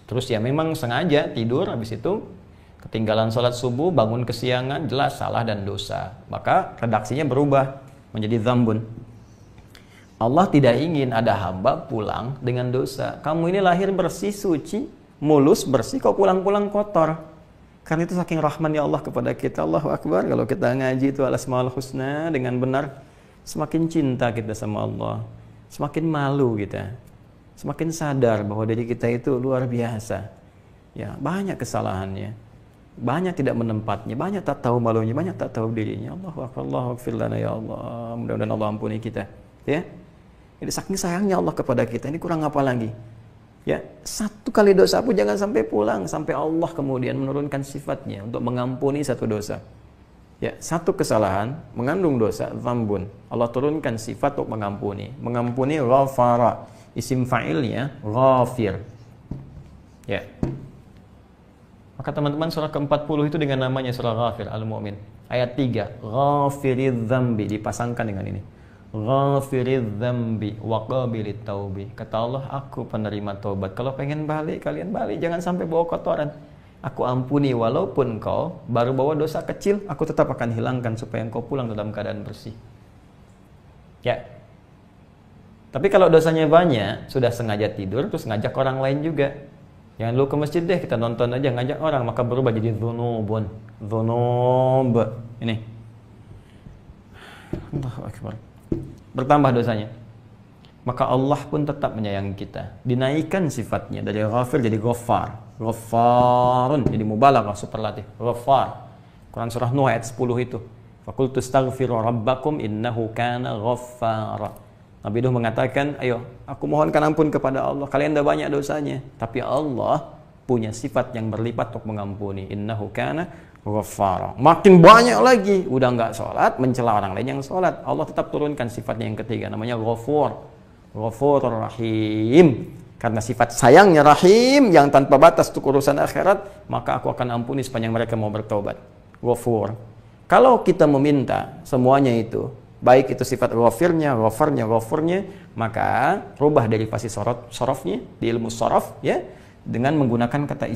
Terus ya memang sengaja tidur, habis itu ketinggalan sholat subuh, bangun kesiangan, jelas salah dan dosa. Maka redaksinya berubah menjadi dzambun. Allah tidak ingin ada hamba pulang dengan dosa. Kamu ini lahir bersih, suci, mulus, bersih, kok pulang-pulang kotor. Karena itu saking rahmannya Allah kepada kita. Allahu Akbar, kalau kita ngaji itu al-asmaul husna dengan benar, semakin cinta kita sama Allah, semakin malu kita, semakin sadar bahwa diri kita itu luar biasa. Ya, banyak kesalahannya, banyak tidak menempatnya, banyak tak tahu malunya, banyak tak tahu dirinya. Allahu Akbar, Allahu Akfir lana ya Allah. Mudah-mudahan Allah ampuni kita. Ya, jadi saking sayangnya Allah kepada kita, ini kurang apa lagi? Ya, satu kali dosa pun jangan sampai pulang, sampai Allah kemudian menurunkan sifatnya untuk mengampuni satu dosa. Ya, satu kesalahan mengandung dosa, dzambun. Allah turunkan sifat untuk mengampuni. Mengampuni ghafara. Isim fa'ilnya ghafir. Ya. Maka teman-teman surah ke-40 itu dengan namanya surah Ghafir Al-Mu'min. Ayat 3, Ghafiridz dzambi, dipasangkan dengan ini. Ghafiridz dzambi wa qabilit taubi. Kata Allah, aku penerima taubat. Kalau pengen balik, kalian balik, jangan sampai bawa kotoran. Aku ampuni walaupun kau baru bawa dosa kecil, aku tetap akan hilangkan supaya engkau pulang dalam keadaan bersih. Ya. Tapi kalau dosanya banyak, sudah sengaja tidur terus ngajak orang lain juga. Jangan lu ke masjid deh, kita nonton aja, ngajak orang, maka berubah jadi dzunubun. Dzunub. Ini. Allahu Akbar. Bertambah dosanya. Maka Allah pun tetap menyayangi kita. Dinaikkan sifatnya dari ghafir jadi ghaffar. Ghaffarun, jadi mubalaghah superlatif. Ghaffar. Quran surah Nuh ayat 10 itu. Faqultu astaghfiru rabbakum innahu kana ghaffara. Nabi Nuh mengatakan, ayo aku mohonkan ampun kepada Allah, kalian dah banyak dosanya, tapi Allah punya sifat yang berlipat untuk mengampuni. Innahu kana ghaffara. Makin banyak lagi, udah nggak sholat, mencela orang lain yang sholat, Allah tetap turunkan sifatnya yang ketiga, namanya Ghafur. Ghafurur Rahim. Karena sifat sayangnya Rahim yang tanpa batas untuk urusan akhirat, maka aku akan ampuni sepanjang mereka mau bertobat. Ghafur. Kalau kita meminta semuanya itu, baik itu sifat ghafirnya, ghafarnya, ghafurnya, maka rubah derivasi sorofnya di ilmu sorof, ya, dengan menggunakan kata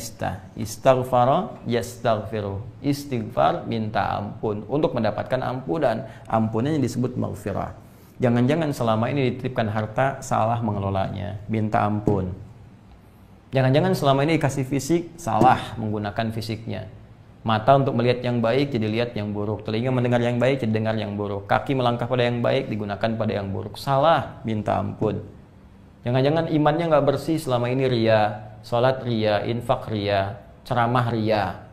istaghfara yastaghfiru. Istighfar, minta ampun untuk mendapatkan ampunan. Ampunan yang disebut maghfirah. Jangan-jangan selama ini dititipkan harta salah mengelolanya, minta ampun. Jangan-jangan selama ini dikasih fisik salah menggunakan fisiknya. Mata untuk melihat yang baik jadi lihat yang buruk, telinga mendengar yang baik jadi dengar yang buruk, kaki melangkah pada yang baik digunakan pada yang buruk. Salah, minta ampun. Jangan-jangan imannya nggak bersih selama ini, ria, sholat ria, infak ria, ceramah ria.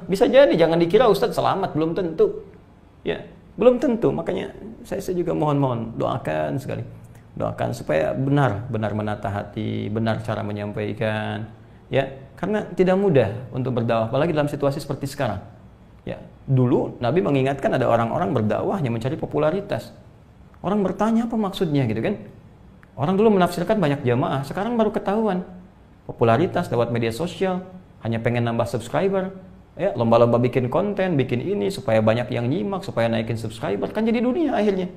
Bisa jadi, jangan dikira Ustadz selamat, belum tentu. Ya, belum tentu. Makanya saya juga mohon doakan sekali. Doakan supaya benar menata hati, benar cara menyampaikan. Ya, karena tidak mudah untuk berdakwah, apalagi dalam situasi seperti sekarang. Ya, dulu Nabi mengingatkan ada orang-orang berdakwah hanya mencari popularitas. Orang bertanya apa maksudnya gitu kan? Orang dulu menafsirkan banyak jamaah, sekarang baru ketahuan. Popularitas lewat media sosial, hanya pengen nambah subscriber. Ya, lomba-lomba bikin konten, bikin ini supaya banyak yang nyimak, supaya naikin subscriber, kan jadi dunia akhirnya.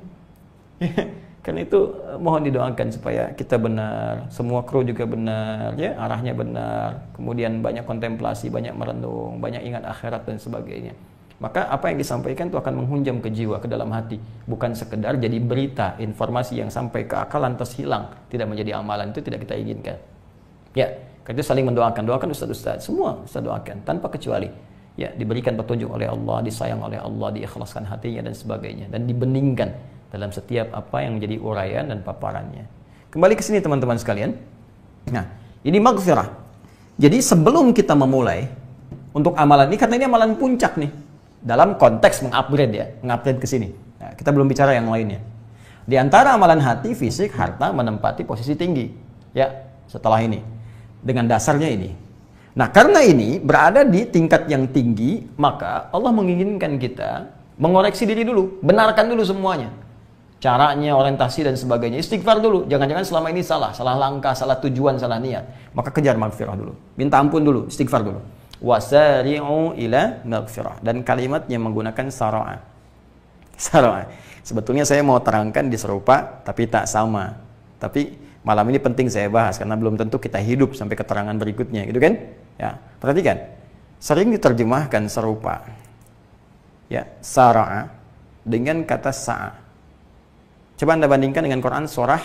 Karena itu mohon didoakan supaya kita benar, semua kru juga benar, ya, arahnya benar, kemudian banyak kontemplasi, banyak merenung, banyak ingat akhirat dan sebagainya. Maka apa yang disampaikan itu akan menghunjam ke jiwa, ke dalam hati, bukan sekedar jadi berita, informasi yang sampai ke akal lantas hilang, tidak menjadi amalan, itu tidak kita inginkan. Ya, kita saling mendoakan, doakan ustaz-ustaz, semua ustaz doakan tanpa kecuali. Ya, diberikan petunjuk oleh Allah, disayang oleh Allah, diikhlaskan hatinya dan sebagainya, dan dibeningkan dalam setiap apa yang menjadi uraian dan paparannya. Kembali ke sini teman-teman sekalian. Nah, ini maghfirah. Jadi sebelum kita memulai untuk amalan ini, karena ini amalan puncak nih, dalam konteks mengupgrade ya, mengupgrade ke sini. Nah, kita belum bicara yang lainnya. Di antara amalan hati, fisik, harta menempati posisi tinggi. Ya, setelah ini. Dengan dasarnya ini. Nah, karena ini berada di tingkat yang tinggi, maka Allah menginginkan kita mengoreksi diri dulu, benarkan dulu semuanya. Caranya, orientasi dan sebagainya. Istighfar dulu. Jangan-jangan selama ini salah langkah, salah tujuan, salah niat. Maka kejar maghfirah dulu. Minta ampun dulu, istighfar dulu. Wasari'u ila maghfirah. Dan kalimatnya menggunakan sara'a. Sara'a. Sebetulnya saya mau terangkan di serupa, tapi tak sama. Tapi malam ini penting saya bahas, karena belum tentu kita hidup sampai keterangan berikutnya, gitu kan? Ya, perhatikan. Sering diterjemahkan serupa. Ya, sara'a dengan kata sa'a. Coba Anda bandingkan dengan Quran surah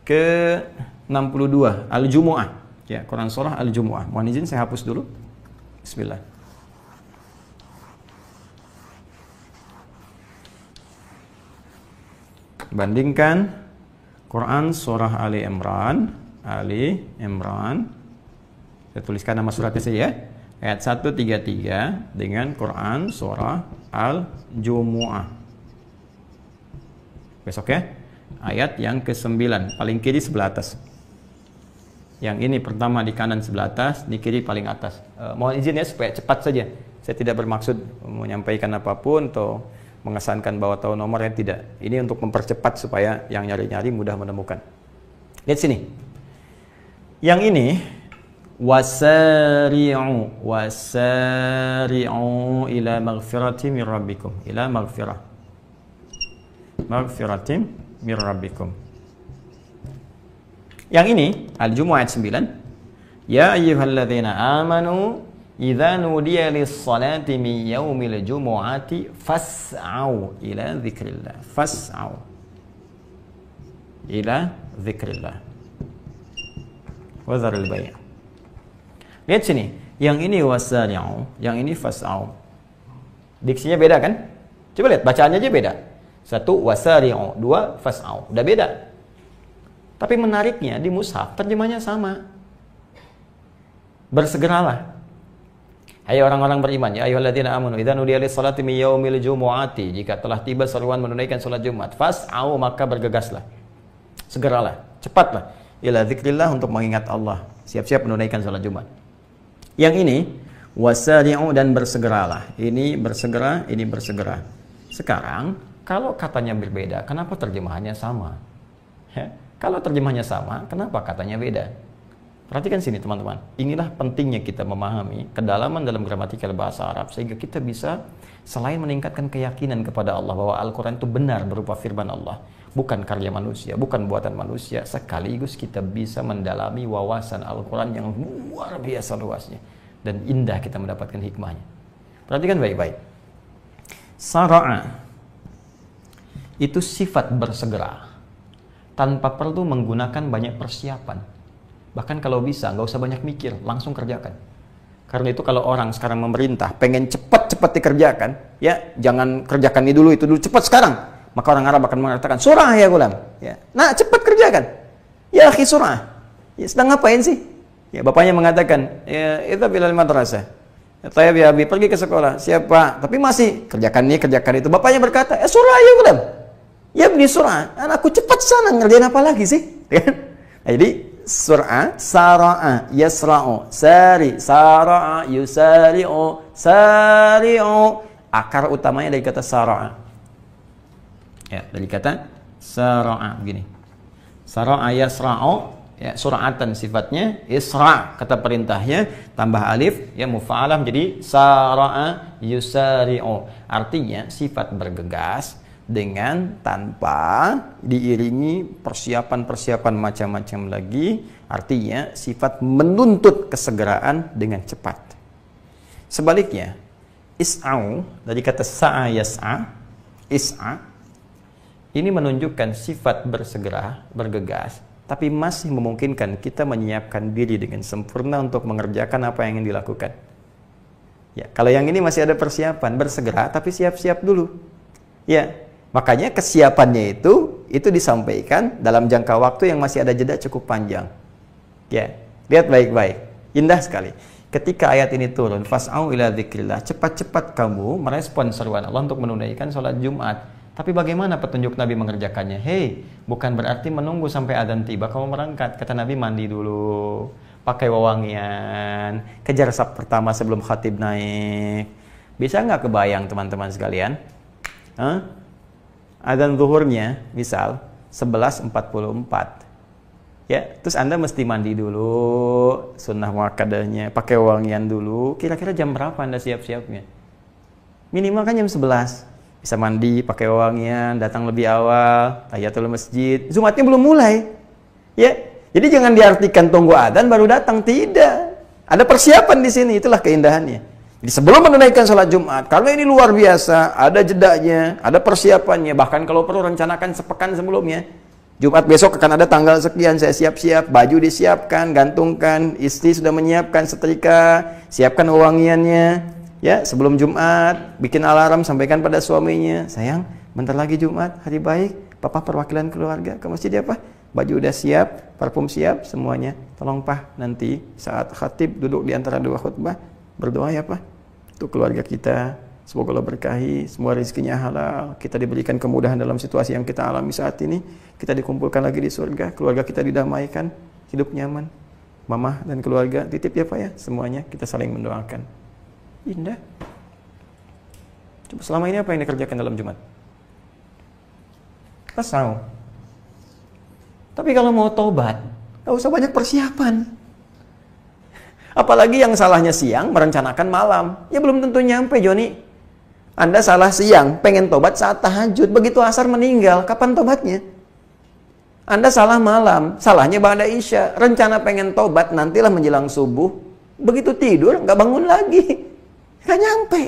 ke-62 Al-Jumu'ah. Ya, Quran surah Al-Jumu'ah. Mohon izin saya hapus dulu. Bismillah. Bandingkan Quran surah Ali Imran. Saya tuliskan nama suratnya saja ya. Ayat 133 dengan Quran surah Al-Jumu'ah. Besok ya, ayat yang ke-9, paling kiri sebelah atas. Yang ini pertama di kanan sebelah atas, di kiri paling atas. Mohon izin ya supaya cepat saja. Saya tidak bermaksud menyampaikan apapun atau mengesankan bahwa tahu nomornya, tidak. Ini untuk mempercepat supaya yang nyari-nyari mudah menemukan. Lihat sini. Yang ini wasari'u ila maghfirati min rabbikum. Ila maghfiratim mir rabbikum. Yang ini Al-Jumu'ah ayat 9. Ya ayyuhalladzina amanu idza nudiya lis-salati min yaumil jumu'ati fas'au ila dzikrillah. Fas'au ila dzikrillah. Wa dzaril bai'. Lihat sini. Yang ini wasari'u, yang ini fas'au. Diksinya beda kan? Coba lihat bacaannya aja beda. Satu wasari'u, dua fas'au. Udah beda. Tapi menariknya di mushaf terjemahnya sama. Bersegeralah. Hai orang-orang beriman, ya ayyuhalladzina amanu idza nudiya lis-salati min yaumil jumu'ati, jika telah tiba seruan menunaikan salat Jumat, fas'au, maka bergegaslah. Segeralah, cepatlah ila dzikrillah, untuk mengingat Allah. Siap-siap menunaikan salat Jumat. Yang ini wasari'u, dan bersegeralah. Ini bersegera, ini bersegera. Sekarang kalau katanya berbeda, kenapa terjemahannya sama? Ya, kalau terjemahannya sama, kenapa katanya beda? Perhatikan sini teman-teman. Inilah pentingnya kita memahami kedalaman dalam gramatikal bahasa Arab, sehingga kita bisa selain meningkatkan keyakinan kepada Allah bahwa Al-Quran itu benar berupa firman Allah, bukan karya manusia, bukan buatan manusia, sekaligus kita bisa mendalami wawasan Al-Quran yang luar biasa luasnya dan indah kita mendapatkan hikmahnya. Perhatikan baik-baik. Sara'a itu sifat bersegera tanpa perlu menggunakan banyak persiapan. Bahkan kalau bisa nggak usah banyak mikir, langsung kerjakan. Karena itu kalau orang sekarang memerintah pengen cepat-cepat dikerjakan, ya jangan kerjakan ini dulu, itu dulu, cepat sekarang. Maka orang Arab akan mengatakan, surah ya gulam. Ya. Nah, cepat kerjakan. Ya akhi surah. Ya, sedang ngapain sih? Ya, bapaknya mengatakan, ya itu bilal madrasah. Ya Abi, pergi ke sekolah. Siapa? Tapi masih kerjakan ini, kerjakan itu. Bapaknya berkata, surah ya gulam. Ya bni surah. Anakku cepat sana, ngerjain apa lagi sih? Nah, jadi surah, sara'a, yasra'u, sari, sara'a, yusari'u, sari'u. Akar utamanya dari kata sara'a. Ya, dari kata sara'a begini. Sara'a yasra'u, ya sura'atan sifatnya, isra' kata perintahnya, tambah alif ya mufa'alah jadi sara'a yusari'u. Artinya sifat bergegas dengan tanpa diiringi persiapan-persiapan macam-macam lagi, artinya sifat menuntut kesegeraan dengan cepat. Sebaliknya, is'au dari kata sa'a yas'a, is'a ini menunjukkan sifat bersegera, bergegas, tapi masih memungkinkan kita menyiapkan diri dengan sempurna untuk mengerjakan apa yang ingin dilakukan. Ya, kalau yang ini masih ada persiapan, bersegera tapi siap-siap dulu. Ya, makanya kesiapannya itu disampaikan dalam jangka waktu yang masih ada jeda cukup panjang. Ya, lihat baik-baik. Indah sekali. Ketika ayat ini turun, fas'au ila dzikrillah, cepat-cepat kamu merespon seruan Allah untuk menunaikan sholat Jumat. Tapi bagaimana petunjuk Nabi mengerjakannya? Hei, bukan berarti menunggu sampai adzan tiba kamu berangkat. Kata Nabi, mandi dulu, pakai wewangian, kejar saf pertama sebelum khatib naik. Bisa nggak kebayang teman-teman sekalian? Adzan zuhurnya misal 11.44, ya terus Anda mesti mandi dulu, sunnah muakkadahnya, pakai wangian dulu. Kira-kira jam berapa Anda siap-siapnya? Minimal kan jam 11, bisa mandi, pakai wangian, datang lebih awal, tahiyatul masjid, Jumatnya belum mulai, ya. Jadi jangan diartikan tunggu adzan baru datang, tidak. Ada persiapan di sini, itulah keindahannya. Jadi sebelum menunaikan sholat Jumat, karena ini luar biasa, ada jedanya, ada persiapannya, bahkan kalau perlu rencanakan sepekan sebelumnya. Jumat besok akan ada tanggal sekian, saya siap-siap, baju disiapkan, gantungkan, istri sudah menyiapkan setrika, siapkan wewangiannya. Ya, sebelum Jumat, bikin alarm, sampaikan pada suaminya, sayang, bentar lagi Jumat, hari baik, papa perwakilan keluarga ke masjid ya pak, baju udah siap, parfum siap, semuanya. Tolong pak, nanti saat khatib duduk di antara dua khutbah, berdoa ya Pak untuk keluarga kita, semoga Allah berkahi, semua rezekinya halal, kita diberikan kemudahan dalam situasi yang kita alami saat ini, kita dikumpulkan lagi di surga, keluarga kita didamaikan, hidup nyaman, mama dan keluarga titip ya Pak ya, semuanya kita saling mendoakan. Indah. Coba selama ini apa yang dikerjakan dalam Jumat? Pasau. Tapi kalau mau tobat, gak usah banyak persiapan. Apalagi yang salahnya siang, merencanakan malam. Ya belum tentu nyampe, Joni. Anda salah siang, pengen tobat saat tahajud. Begitu asar meninggal, kapan tobatnya? Anda salah malam, salahnya ba'da isya. Rencana pengen tobat, nantilah menjelang subuh. Begitu tidur, nggak bangun lagi. Nggak nyampe.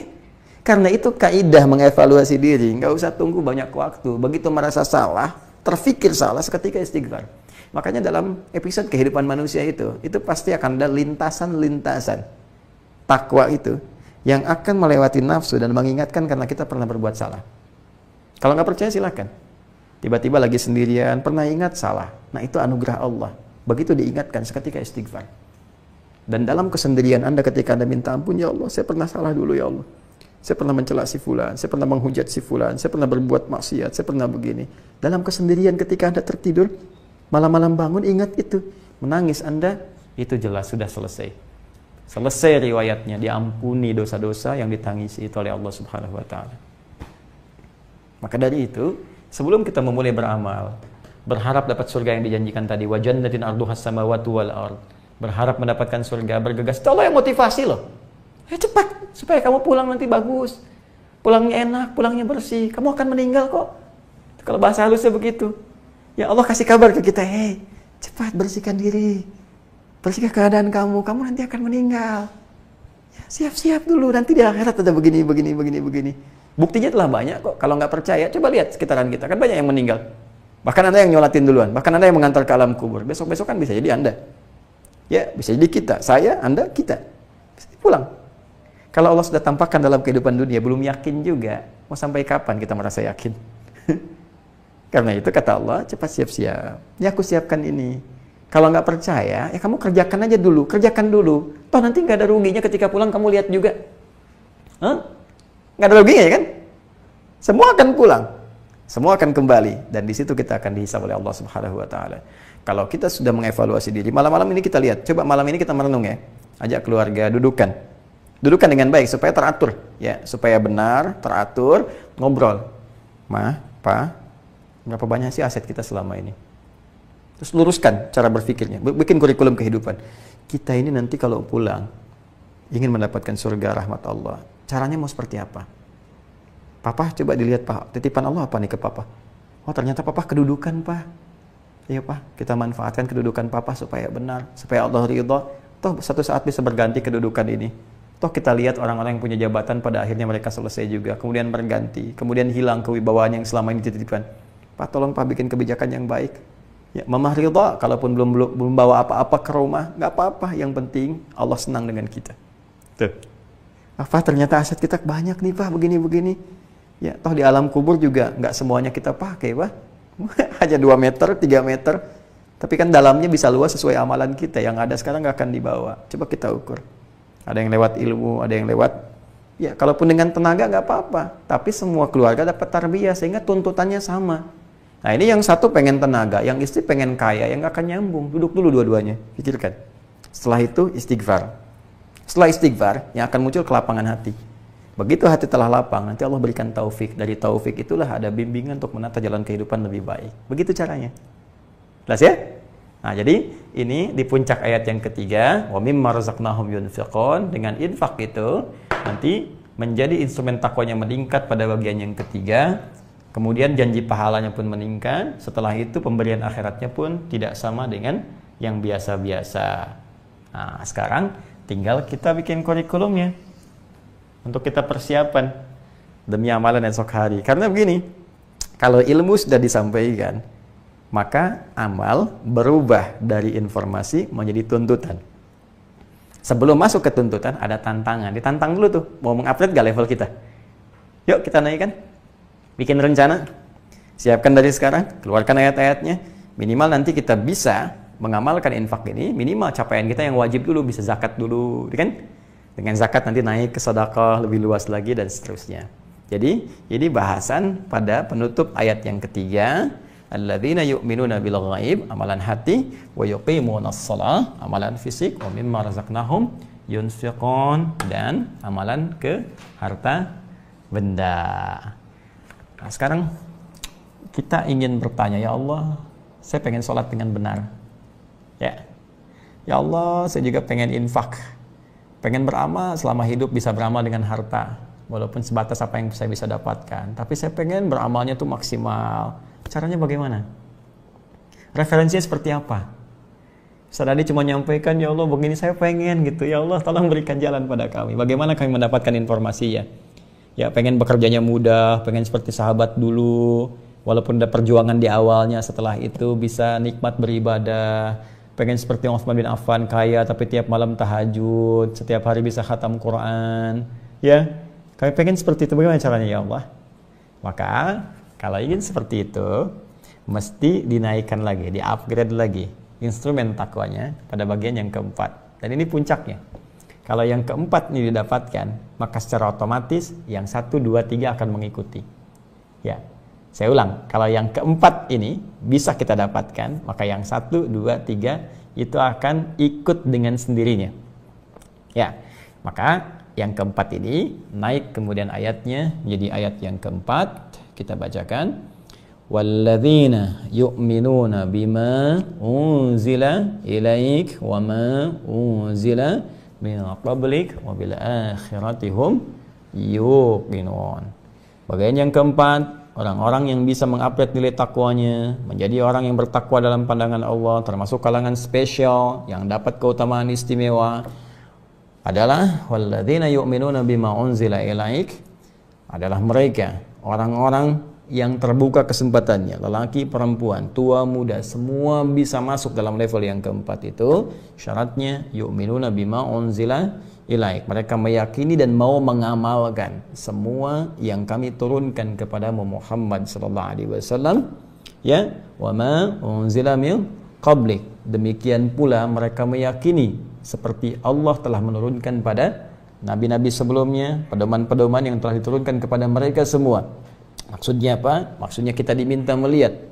Karena itu kaidah mengevaluasi diri. Nggak usah tunggu banyak waktu. Begitu merasa salah, terfikir salah, seketika istighfar. Makanya dalam episode kehidupan manusia itu pasti akan ada lintasan-lintasan takwa itu yang akan melewati nafsu dan mengingatkan karena kita pernah berbuat salah. Kalau nggak percaya silakan. Tiba-tiba lagi sendirian, pernah ingat salah. Nah itu anugerah Allah. Begitu diingatkan seketika istighfar. Dan dalam kesendirian Anda ketika Anda minta ampun, ya Allah, saya pernah salah dulu ya Allah. Saya pernah mencela si fulan, saya pernah menghujat si fulan, saya pernah berbuat maksiat, saya pernah begini. Dalam kesendirian ketika Anda tertidur, malam-malam bangun ingat itu, menangis Anda, itu jelas sudah selesai. Selesai riwayatnya, diampuni dosa-dosa yang ditangisi itu oleh Allah Subhanahu wa taala. Maka dari itu, sebelum kita memulai beramal, berharap dapat surga yang dijanjikan tadi, wa jannatin arduhas samawati wal ard, berharap mendapatkan surga, bergegas. Itu Allah yang motivasi loh. Ya cepat, supaya kamu pulang nanti bagus. Pulangnya enak, pulangnya bersih. Kamu akan meninggal kok. Kalau bahasa halusnya begitu. Ya Allah kasih kabar ke kita, hei, cepat bersihkan diri. Bersihkan keadaan kamu nanti akan meninggal. Ya, siap-siap dulu, nanti di akhirat ada begini. Buktinya telah banyak kok. Kalau nggak percaya, coba lihat sekitaran kita. Kan banyak yang meninggal. Bahkan Anda yang nyolatin duluan. Bahkan Anda yang mengantar ke alam kubur. Besok-besok kan bisa jadi Anda. Ya, bisa jadi kita. Saya, Anda, kita. Bisa pulang. Kalau Allah sudah tampakkan dalam kehidupan dunia, belum yakin juga. Mau sampai kapan kita merasa yakin? Karena itu kata Allah, cepat siap-siap. Ya aku siapkan ini. Kalau nggak percaya, ya kamu kerjakan aja dulu. Kerjakan dulu. Toh nanti nggak ada ruginya ketika pulang kamu lihat juga. Nggak ada ruginya ya kan? Semua akan pulang. Semua akan kembali. Dan di situ kita akan dihisab oleh Allah Subhanahu wa Ta'ala. Kalau kita sudah mengevaluasi diri, malam-malam ini kita lihat. Coba malam ini kita merenung ya. Ajak keluarga, dudukan dengan baik supaya teratur. Ya, supaya benar, teratur, ngobrol. Ma, Pa, berapa banyak sih aset kita selama ini? Terus luruskan cara berpikirnya, bikin kurikulum kehidupan. Kita ini nanti kalau pulang ingin mendapatkan surga rahmat Allah, caranya mau seperti apa? Papa coba dilihat, Pak, titipan Allah apa nih ke Papa? Oh ternyata Papa kedudukan, Pak. Iya Pak, kita manfaatkan kedudukan Papa supaya benar, supaya Allah ridha. Toh satu saat bisa berganti kedudukan ini. Toh kita lihat orang-orang yang punya jabatan pada akhirnya mereka selesai juga, kemudian berganti, kemudian hilang kewibawaan yang selama ini dititipkan. Pak tolong Pak bikin kebijakan yang baik. Ya, Mama ridha, kalaupun belum bawa apa-apa ke rumah, nggak apa-apa. Yang penting Allah senang dengan kita. Tuh. Apa ternyata aset kita banyak nih Pak, begini-begini. Ya, toh di alam kubur juga nggak semuanya kita pakai Pak. Hanya 2 meter, 3 meter. Tapi kan dalamnya bisa luas sesuai amalan kita. Yang ada sekarang nggak akan dibawa. Coba kita ukur. Ada yang lewat ilmu, ada yang lewat, ya kalaupun dengan tenaga nggak apa-apa. Tapi semua keluarga dapat tarbiyah sehingga tuntutannya sama. Nah ini yang satu pengen tenaga, yang istri pengen kaya, yang nggak akan nyambung. Duduk dulu dua-duanya, pikirkan. Setelah itu istighfar. Setelah istighfar, yang akan muncul kelapangan hati. Begitu hati telah lapang, nanti Allah berikan taufik. Dari taufik itulah ada bimbingan untuk menata jalan kehidupan lebih baik. Begitu caranya. Jelas ya? Nah, jadi ini di puncak ayat yang ketiga, wa mimma razaqnahum yunfiqun, dengan infak itu nanti menjadi instrumen takwanya meningkat pada bagian yang ketiga. Kemudian janji pahalanya pun meningkat. Setelah itu pemberian akhiratnya pun tidak sama dengan yang biasa-biasa. Nah, sekarang tinggal kita bikin kurikulumnya untuk kita persiapan demi amalan esok hari. Karena begini, kalau ilmu sudah disampaikan, maka amal berubah dari informasi menjadi tuntutan. Sebelum masuk ke tuntutan, ada tantangan. Ditantang dulu tuh, mau mengupgrade gak level kita? Yuk kita naikkan. Bikin rencana. Siapkan dari sekarang, keluarkan ayat-ayatnya. Minimal nanti kita bisa mengamalkan infak ini, minimal capaian kita yang wajib dulu, bisa zakat dulu, kan? Dengan zakat nanti naik ke sedekah lebih luas lagi dan seterusnya. Jadi, ini bahasan pada penutup ayat yang ketiga. Alladzina yu'minuna bil ghaib, amalan hati, wa yuqimunas shalah, amalan fisik, wa mimma razaqnahum yunfiqun, dan amalan ke harta benda. Nah, sekarang kita ingin bertanya, ya Allah, saya pengen sholat dengan benar. Ya Allah, saya juga pengen infak. Pengen beramal selama hidup, bisa beramal dengan harta. Walaupun sebatas apa yang saya bisa dapatkan. Tapi saya pengen beramalnya tuh maksimal. Caranya bagaimana? Referensinya seperti apa? Tadi cuma nyampaikan, ya Allah begini saya pengen gitu. Ya Allah tolong berikan jalan pada kami. Bagaimana kami mendapatkan informasinya? Ya pengen bekerjanya mudah, pengen seperti sahabat dulu. Walaupun ada perjuangan di awalnya, setelah itu bisa nikmat beribadah. Pengen seperti Utsman bin Affan, kaya tapi tiap malam tahajud, setiap hari bisa khatam Quran. Ya, kami pengen seperti itu. Bagaimana caranya ya Allah? Maka kalau ingin seperti itu, mesti dinaikkan lagi, di-upgrade lagi instrumen takwanya pada bagian yang keempat. Dan ini puncaknya. Kalau yang keempat ini didapatkan, maka secara otomatis yang 1, 2, 3 akan mengikuti. Ya, saya ulang. Kalau yang keempat ini bisa kita dapatkan, maka yang 1, 2, 3 itu akan ikut dengan sendirinya. Ya, maka yang keempat ini naik kemudian ayatnya menjadi ayat yang keempat. Kita bacakan, walladzina yu'minuna bima unzila ilaik wa ma unzila min qablik wa bil akhirati hum yuqinun. Bagian yang keempat, orang-orang yang bisa mengupgrade nilai takwanya, menjadi orang yang bertakwa dalam pandangan Allah, termasuk kalangan spesial yang dapat keutamaan istimewa, adalah walladzina yu'minuna bima unzila ilaik, adalah mereka orang-orang yang terbuka kesempatannya, lelaki, perempuan, tua, muda, semua bisa masuk dalam level yang keempat itu. Syaratnya yu'minuna bima unzila ilaik, mereka meyakini dan mau mengamalkan semua yang kami turunkan kepada Muhammad sallallahu alaihi wasallam, ya, wa ma unzila min qablik. Demikian pula mereka meyakini seperti Allah telah menurunkan pada nabi-nabi sebelumnya pedoman-pedoman yang telah diturunkan kepada mereka semua. Maksudnya apa? Maksudnya kita diminta melihat,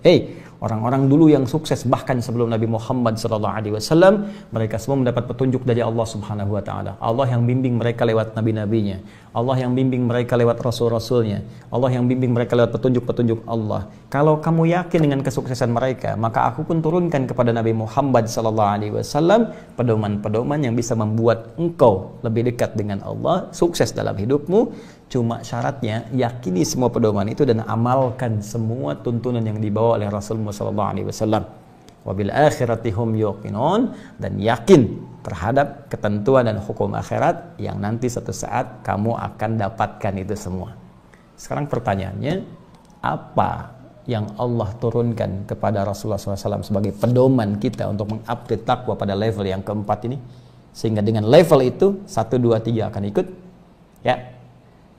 orang-orang dulu yang sukses bahkan sebelum Nabi Muhammad SAW, mereka semua mendapat petunjuk dari Allah Subhanahu wa taala. Allah yang bimbing mereka lewat nabi-nabinya, Allah yang bimbing mereka lewat rasul-rasulnya, Allah yang bimbing mereka lewat petunjuk-petunjuk Allah. Kalau kamu yakin dengan kesuksesan mereka, maka aku pun turunkan kepada Nabi Muhammad SAW pedoman-pedoman yang bisa membuat engkau lebih dekat dengan Allah, sukses dalam hidupmu. Cuma syaratnya yakini semua pedoman itu dan amalkan semua tuntunan yang dibawa oleh Rasulullah SAW. Wabil akhirati hum yuqinun, dan yakin terhadap ketentuan dan hukum akhirat yang nanti suatu saat kamu akan dapatkan itu semua. Sekarang pertanyaannya, apa yang Allah turunkan kepada Rasulullah SAW sebagai pedoman kita untuk mengupgrade takwa pada level yang keempat ini, sehingga dengan level itu 1, 2, 3 akan ikut, ya.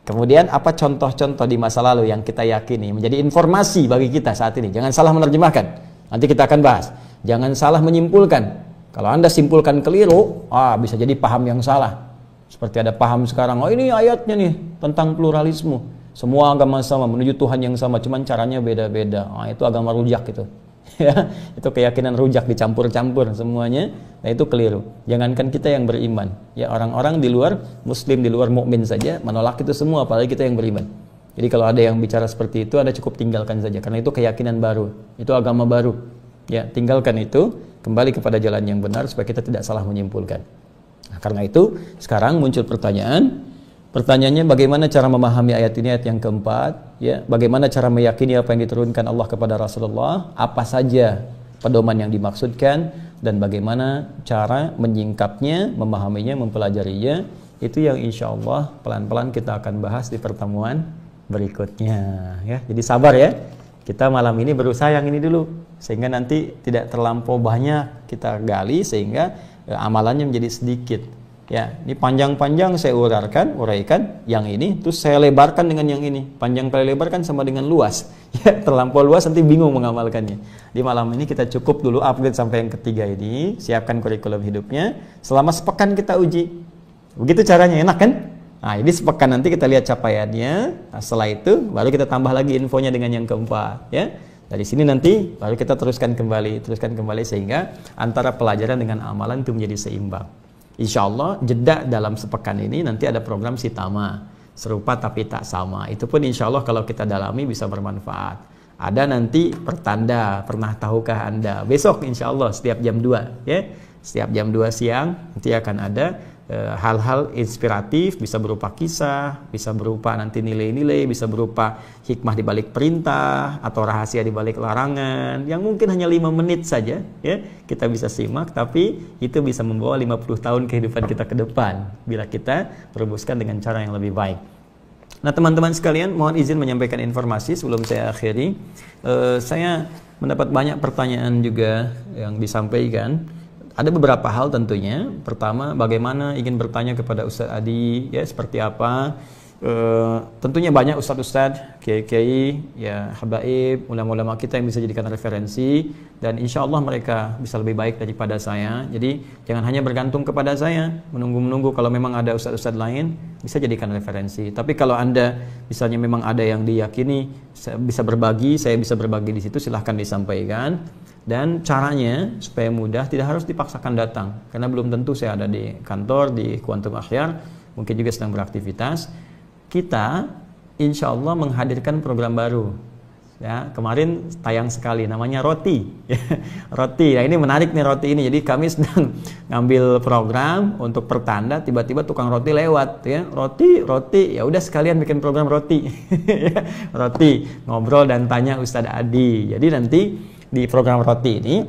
Kemudian apa contoh-contoh di masa lalu yang kita yakini menjadi informasi bagi kita saat ini. Jangan salah menerjemahkan. Nanti kita akan bahas. Jangan salah menyimpulkan. Kalau Anda simpulkan keliru, bisa jadi paham yang salah. Seperti ada paham sekarang, ini ayatnya nih tentang pluralisme. Semua agama sama, menuju Tuhan yang sama, cuman caranya beda-beda. Itu agama rujak itu. Ya, itu keyakinan rujak dicampur-campur semuanya. Nah, itu keliru. Jangankan kita yang beriman, ya, orang-orang di luar muslim, di luar mukmin saja menolak itu semua, apalagi kita yang beriman. Jadi kalau ada yang bicara seperti itu, Anda cukup tinggalkan saja, karena itu keyakinan baru, itu agama baru. Ya, tinggalkan itu, kembali kepada jalan yang benar supaya kita tidak salah menyimpulkan. Nah, karena itu sekarang muncul pertanyaannya, bagaimana cara memahami ayat ini, ayat yang keempat, ya, bagaimana cara meyakini apa yang diturunkan Allah kepada Rasulullah, apa saja pedoman yang dimaksudkan, dan bagaimana cara menyingkapnya, memahaminya, mempelajarinya. Itu yang insya Allah pelan-pelan kita akan bahas di pertemuan berikutnya, ya. Jadi sabar ya, kita malam ini berusaha yang ini dulu, sehingga nanti tidak terlampau banyak kita gali, sehingga amalannya menjadi sedikit. Ya, ini panjang-panjang saya uraikan yang ini, terus saya lebarkan dengan yang ini. Panjang kali lebar kan sama dengan luas. Ya, terlampau luas nanti bingung mengamalkannya. Di malam ini kita cukup dulu upgrade sampai yang ketiga ini, siapkan kurikulum hidupnya. Selama sepekan kita uji. Begitu caranya, enak kan? Nah, ini sepekan nanti kita lihat capaiannya. Nah, setelah itu baru kita tambah lagi infonya dengan yang keempat, ya. Dari sini nanti baru kita teruskan kembali sehingga antara pelajaran dengan amalan itu menjadi seimbang. Insya Allah jeda dalam sepekan ini nanti ada program Sitama, serupa tapi tak sama. Itu pun insya Allah kalau kita dalami bisa bermanfaat. Ada nanti pertanda, pernah tahukah Anda? Besok insya Allah setiap jam 2, ya, setiap jam 2 siang nanti akan ada hal-hal inspiratif, bisa berupa kisah, bisa berupa nanti nilai-nilai, bisa berupa hikmah di balik perintah atau rahasia di balik larangan yang mungkin hanya 5 menit saja, ya, kita bisa simak, tapi itu bisa membawa 50 tahun kehidupan kita ke depan bila kita merumuskan dengan cara yang lebih baik. Nah, teman-teman sekalian, mohon izin menyampaikan informasi sebelum saya akhiri. Saya mendapat banyak pertanyaan juga yang disampaikan. Ada beberapa hal tentunya. Pertama, bagaimana ingin bertanya kepada Ustaz Adi, ya, seperti apa. Tentunya banyak ustadz-ustadz, kiai-kiai, ya, habaib, ulama-ulama kita yang bisa jadikan referensi, dan insya Allah mereka bisa lebih baik daripada saya. Jadi jangan hanya bergantung kepada saya, menunggu-menunggu. Kalau memang ada ustadz-ustadz lain, bisa jadikan referensi. Tapi kalau Anda misalnya memang ada yang diyakini bisa berbagi, saya bisa berbagi di situ, silahkan disampaikan. Dan caranya supaya mudah, tidak harus dipaksakan datang, karena belum tentu saya ada di kantor di Quantum Akhyar, mungkin juga sedang beraktivitas. Kita insya Allah menghadirkan program baru Ya, kemarin tayang sekali, namanya Roti. Roti, ya ini menarik nih Roti ini. Jadi kami sedang ngambil program untuk pertanda, tiba-tiba tukang roti lewat, ya. Roti, ya udah sekalian bikin program Roti. Roti, ngobrol dan tanya Ustadz Adi. Jadi nanti di program Roti ini,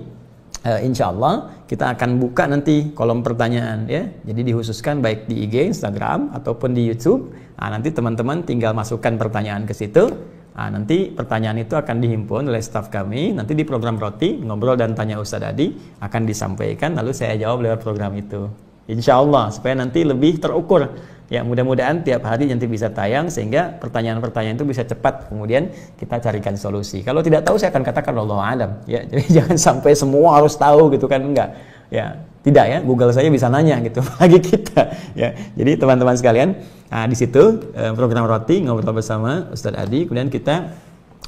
insya Allah kita akan buka nanti kolom pertanyaan, ya. Jadi dikhususkan baik di IG, Instagram ataupun di YouTube. Nah, nanti teman-teman tinggal masukkan pertanyaan ke situ. Nah, nanti pertanyaan itu akan dihimpun oleh staf kami. Nanti di program Roti, ngobrol dan tanya Ustadz Adi akan disampaikan, lalu saya jawab lewat program itu. Insya Allah, supaya nanti lebih terukur. Ya, mudah-mudahan tiap hari nanti bisa tayang, sehingga pertanyaan-pertanyaan itu bisa cepat, kemudian kita carikan solusi. Kalau tidak tahu, saya akan katakan Wallahu a'lam. Ya, jadi jangan sampai semua harus tahu gitu kan, enggak. Ya, tidak ya, Google saya bisa nanya gitu, lagi kita. Ya, jadi teman-teman sekalian, nah, di situ program Roti, ngobrol bersama Ustadz Adi. Kemudian kita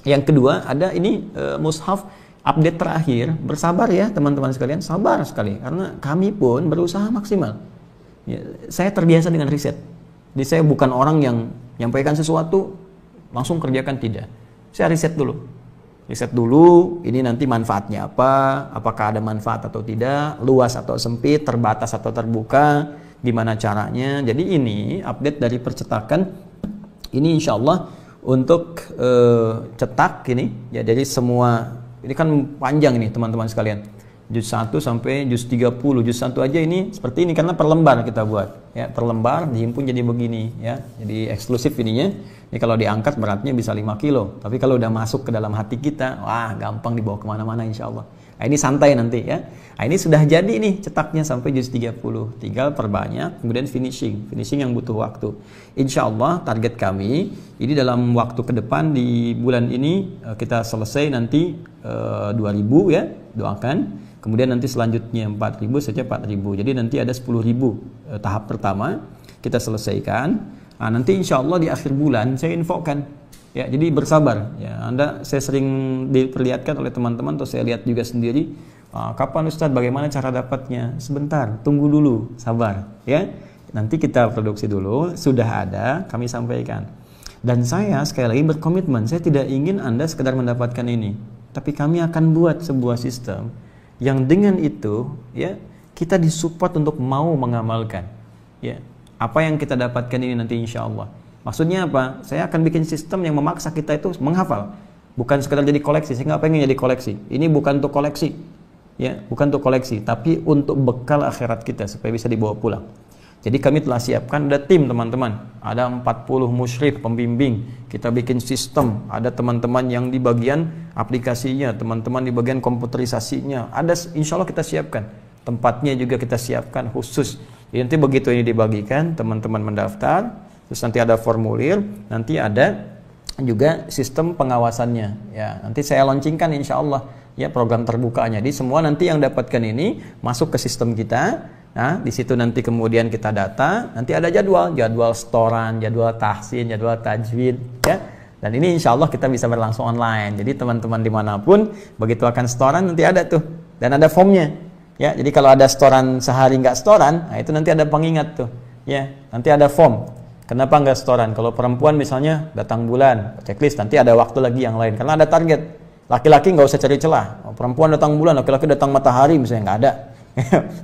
yang kedua ada ini mushaf update terakhir. Bersabar ya teman-teman sekalian, sabar sekali karena kami pun berusaha maksimal. Ya, saya terbiasa dengan riset. Jadi saya bukan orang yang menyampaikan sesuatu langsung kerjakan, tidak. Saya riset dulu. Riset dulu, ini nanti manfaatnya apa, apakah ada manfaat atau tidak, luas atau sempit, terbatas atau terbuka, gimana caranya. Jadi ini update dari percetakan ini insya Allah untuk cetak ini ya, dari semua ini kan panjang ini teman-teman sekalian, juz 1 sampai juz 30. Juz 1 aja ini seperti ini karena per lembar kita buat ya, per lembar dihimpun jadi begini ya, jadi eksklusif ininya. Ini kalau diangkat beratnya bisa 5 kilo, tapi kalau udah masuk ke dalam hati kita, wah gampang dibawa kemana-mana insya Allah. Nah, ini santai nanti ya. Nah, ini sudah jadi nih cetaknya sampai juz 30. Tinggal perbanyak, kemudian finishing yang butuh waktu. Insya Allah target kami, ini dalam waktu ke depan di bulan ini kita selesai nanti 2000 ya, doakan. Kemudian nanti selanjutnya 4000 saja 4000. Jadi nanti ada 10.000 tahap pertama kita selesaikan. Nah, nanti insya Allah di akhir bulan saya infokan. Ya, jadi bersabar. Ya, saya sering diperlihatkan oleh teman-teman atau saya lihat juga sendiri. Kapan Ustadz? Bagaimana cara dapatnya? Sebentar, tunggu dulu, sabar. Ya, nanti kita produksi dulu. Sudah ada, kami sampaikan. Dan saya sekali lagi berkomitmen. Saya tidak ingin Anda sekedar mendapatkan ini, tapi kami akan buat sebuah sistem yang dengan itu, ya, kita disupport untuk mau mengamalkan. Ya. Apa yang kita dapatkan ini nanti insya Allah. Maksudnya apa? Saya akan bikin sistem yang memaksa kita itu menghafal. Bukan sekedar jadi koleksi. Saya nggak pengen jadi koleksi. Ini bukan untuk koleksi. Ya, bukan untuk koleksi. Tapi untuk bekal akhirat kita supaya bisa dibawa pulang. Jadi kami telah siapkan, ada tim teman-teman. Ada 40 musyrif, pembimbing. Kita bikin sistem. Ada teman-teman yang di bagian aplikasinya. Teman-teman di bagian komputerisasinya. Ada, insya Allah kita siapkan. Tempatnya juga kita siapkan khusus. Jadi nanti begitu ini dibagikan, teman-teman mendaftar, terus nanti ada formulir, nanti ada juga sistem pengawasannya. Ya, nanti saya launchingkan insya Allah ya program terbukanya. Jadi semua nanti yang dapatkan ini masuk ke sistem kita. Nah, di situ nanti kemudian kita data, nanti ada jadwal setoran, jadwal tahsin, jadwal tajwid, ya. Dan ini insya Allah kita bisa berlangsung online. Jadi teman-teman dimanapun, begitu akan setoran nanti ada tuh, dan ada formnya. Ya, jadi kalau ada setoran sehari nggak setoran, nah itu nanti ada pengingat tuh. Ya, nanti ada form. Kenapa nggak setoran? Kalau perempuan misalnya datang bulan, checklist, nanti ada waktu lagi yang lain. Karena ada target. Laki-laki nggak usah cari celah. Perempuan datang bulan, laki-laki datang matahari misalnya nggak ada.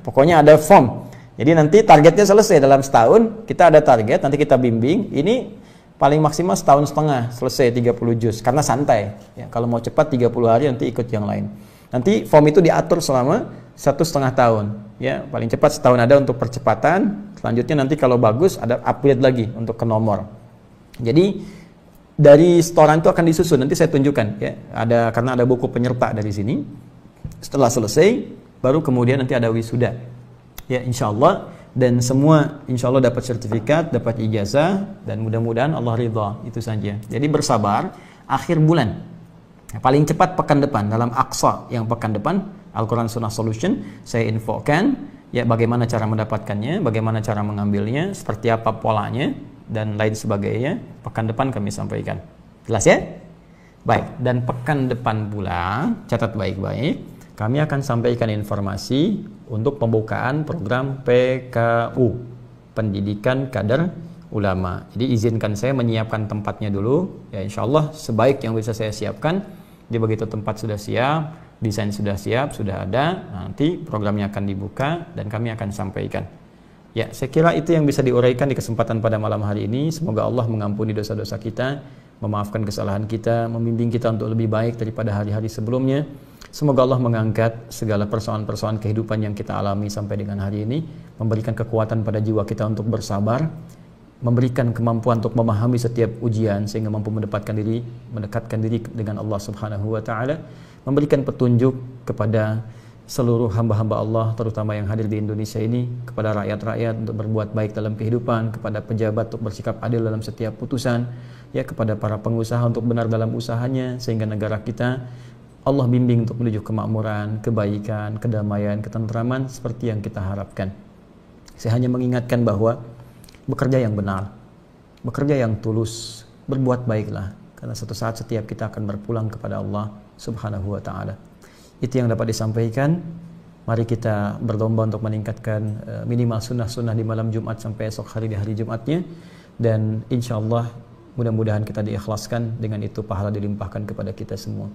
Pokoknya ada form. Jadi nanti targetnya selesai dalam setahun. Kita ada target, nanti kita bimbing. Ini paling maksimal setahun setengah selesai 30 juz. Karena santai. Ya, kalau mau cepat 30 hari nanti ikut yang lain. Nanti form itu diatur selama 1,5 tahun, ya paling cepat setahun ada untuk percepatan. Selanjutnya nanti kalau bagus ada upgrade lagi untuk ke nomor. Jadi dari setoran itu akan disusun. Nanti saya tunjukkan, ya ada karena ada buku penyerta dari sini. Setelah selesai, baru kemudian nanti ada wisuda. Ya insya Allah, dan semua insya Allah dapat sertifikat, dapat ijazah, dan mudah-mudahan Allah ridha. Itu saja. Jadi bersabar. Akhir bulan, paling cepat pekan depan, dalam Aqsa yang pekan depan. Al-Quran Sunnah Solution, saya infokan ya bagaimana cara mendapatkannya, bagaimana cara mengambilnya, seperti apa polanya, dan lain sebagainya. Pekan depan kami sampaikan. Jelas ya? Baik, dan pekan depan pula, catat baik-baik, kami akan sampaikan informasi untuk pembukaan program PKU, Pendidikan Kader ulama. Jadi izinkan saya menyiapkan tempatnya dulu, ya insya Allah sebaik yang bisa saya siapkan. Jadi begitu tempat sudah siap, desain sudah siap, sudah ada, nanti programnya akan dibuka dan kami akan sampaikan. Ya, saya kira itu yang bisa diuraikan di kesempatan pada malam hari ini. Semoga Allah mengampuni dosa-dosa kita, memaafkan kesalahan kita, membimbing kita untuk lebih baik daripada hari-hari sebelumnya. Semoga Allah mengangkat segala persoalan-persoalan kehidupan yang kita alami sampai dengan hari ini, memberikan kekuatan pada jiwa kita untuk bersabar, memberikan kemampuan untuk memahami setiap ujian sehingga mampu mendekatkan diri dengan Allah Subhanahu wa taala, memberikan petunjuk kepada seluruh hamba-hamba Allah terutama yang hadir di Indonesia ini, kepada rakyat-rakyat untuk berbuat baik dalam kehidupan, kepada pejabat untuk bersikap adil dalam setiap putusan, ya kepada para pengusaha untuk benar dalam usahanya sehingga negara kita Allah bimbing untuk menuju kemakmuran, kebaikan, kedamaian, ketentraman seperti yang kita harapkan. Saya hanya mengingatkan bahwa bekerja yang benar, bekerja yang tulus, berbuat baiklah karena suatu saat setiap kita akan berpulang kepada Allah Subhanahu wa taala. Itu yang dapat disampaikan. Mari kita berlomba untuk meningkatkan minimal sunnah-sunnah di malam Jumat sampai esok hari di hari Jumatnya, dan insya Allah mudah-mudahan kita diikhlaskan, dengan itu pahala dilimpahkan kepada kita semua.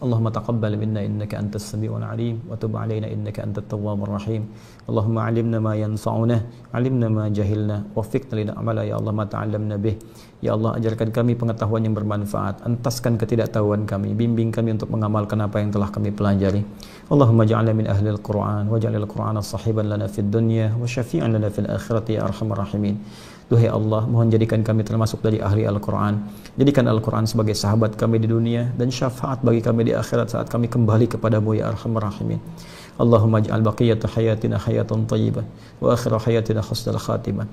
Allahumma taqabbal minna innaka antas sami'ul alim wa tub alaina innaka antat tawwabur rahim. Allahumma 'allimna ma yanfa'una, 'allimna ma jahilna, waffiqna lil amala ya Allah ma ta'allamna bih. Ya Allah, ajarkan kami pengetahuan yang bermanfaat, entaskan ketidaktahuan kami, bimbing kami untuk mengamalkan apa yang telah kami pelajari. Allahumma ja'alna min ahlil Qur'an waj'alil Qur'ana sahiban lana fid dunya wa syafi'an lana fil akhirati ya arhamar rahimin. Duhai Allah, mohon jadikan kami termasuk dari ahli Al-Quran. Jadikan Al-Quran sebagai sahabat kami di dunia dan syafaat bagi kami di akhirat saat kami kembali kepadamu ya arhamar rahimin. Allahumma ij'al baqiyata hayatina hayatan thayyibah wa akhir hayatina husnul khatimah.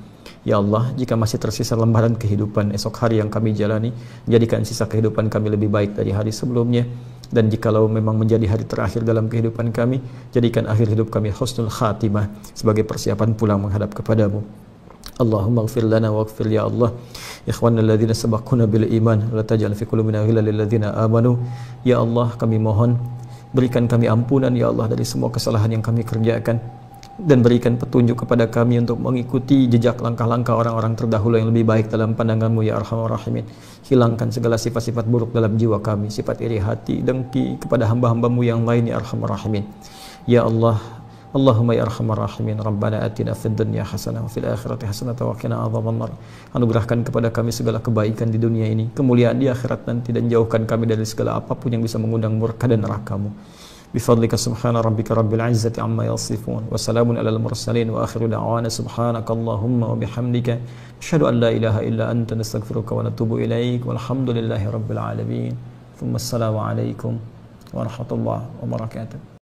Ya Allah, jika masih tersisa lembaran kehidupan esok hari yang kami jalani, jadikan sisa kehidupan kami lebih baik dari hari sebelumnya. Dan jikalau memang menjadi hari terakhir dalam kehidupan kami, jadikan akhir hidup kami husnul khatimah sebagai persiapan pulang menghadap kepadamu. Allahumma ighfir lana waghfir ya Allah ikhwanana alladhina sabaquna bil iman la taj'al fi qulubina ghillan lil ladzina amanu. Ya Allah, kami mohon berikan kami ampunan ya Allah dari semua kesalahan yang kami kerjakan, dan berikan petunjuk kepada kami untuk mengikuti jejak langkah-langkah orang-orang terdahulu yang lebih baik dalam pandangan-Mu ya arhamar rahimin. Hilangkan segala sifat-sifat buruk dalam jiwa kami, sifat iri hati, dengki kepada hamba-hamba-Mu yang lain ya arhamar rahimin. Ya Allah, Allahumma ya arhamar rahimin, Rabbana atina fid dunya hasanah wa fil akhirati hasanah wa qina adzabannar. Anugerahkan kepada kami segala kebaikan di dunia ini, kemuliaan di akhirat nanti, dan jauhkan kami dari segala apapun yang bisa mengundang murka dan neraka-Mu. Bifadlika subhana rabbika rabbil izzati amma yasifun wa salamun alal mursalin wa akhiru da'wana subhanaka Allahumma wa bihamdika asyhadu an la ilaha illa anta nastaghfiruka wa natubu ilaik walhamdulillahi rabbil alamin. Thumma assalamu alaikum warahmatullahi wabarakatuh.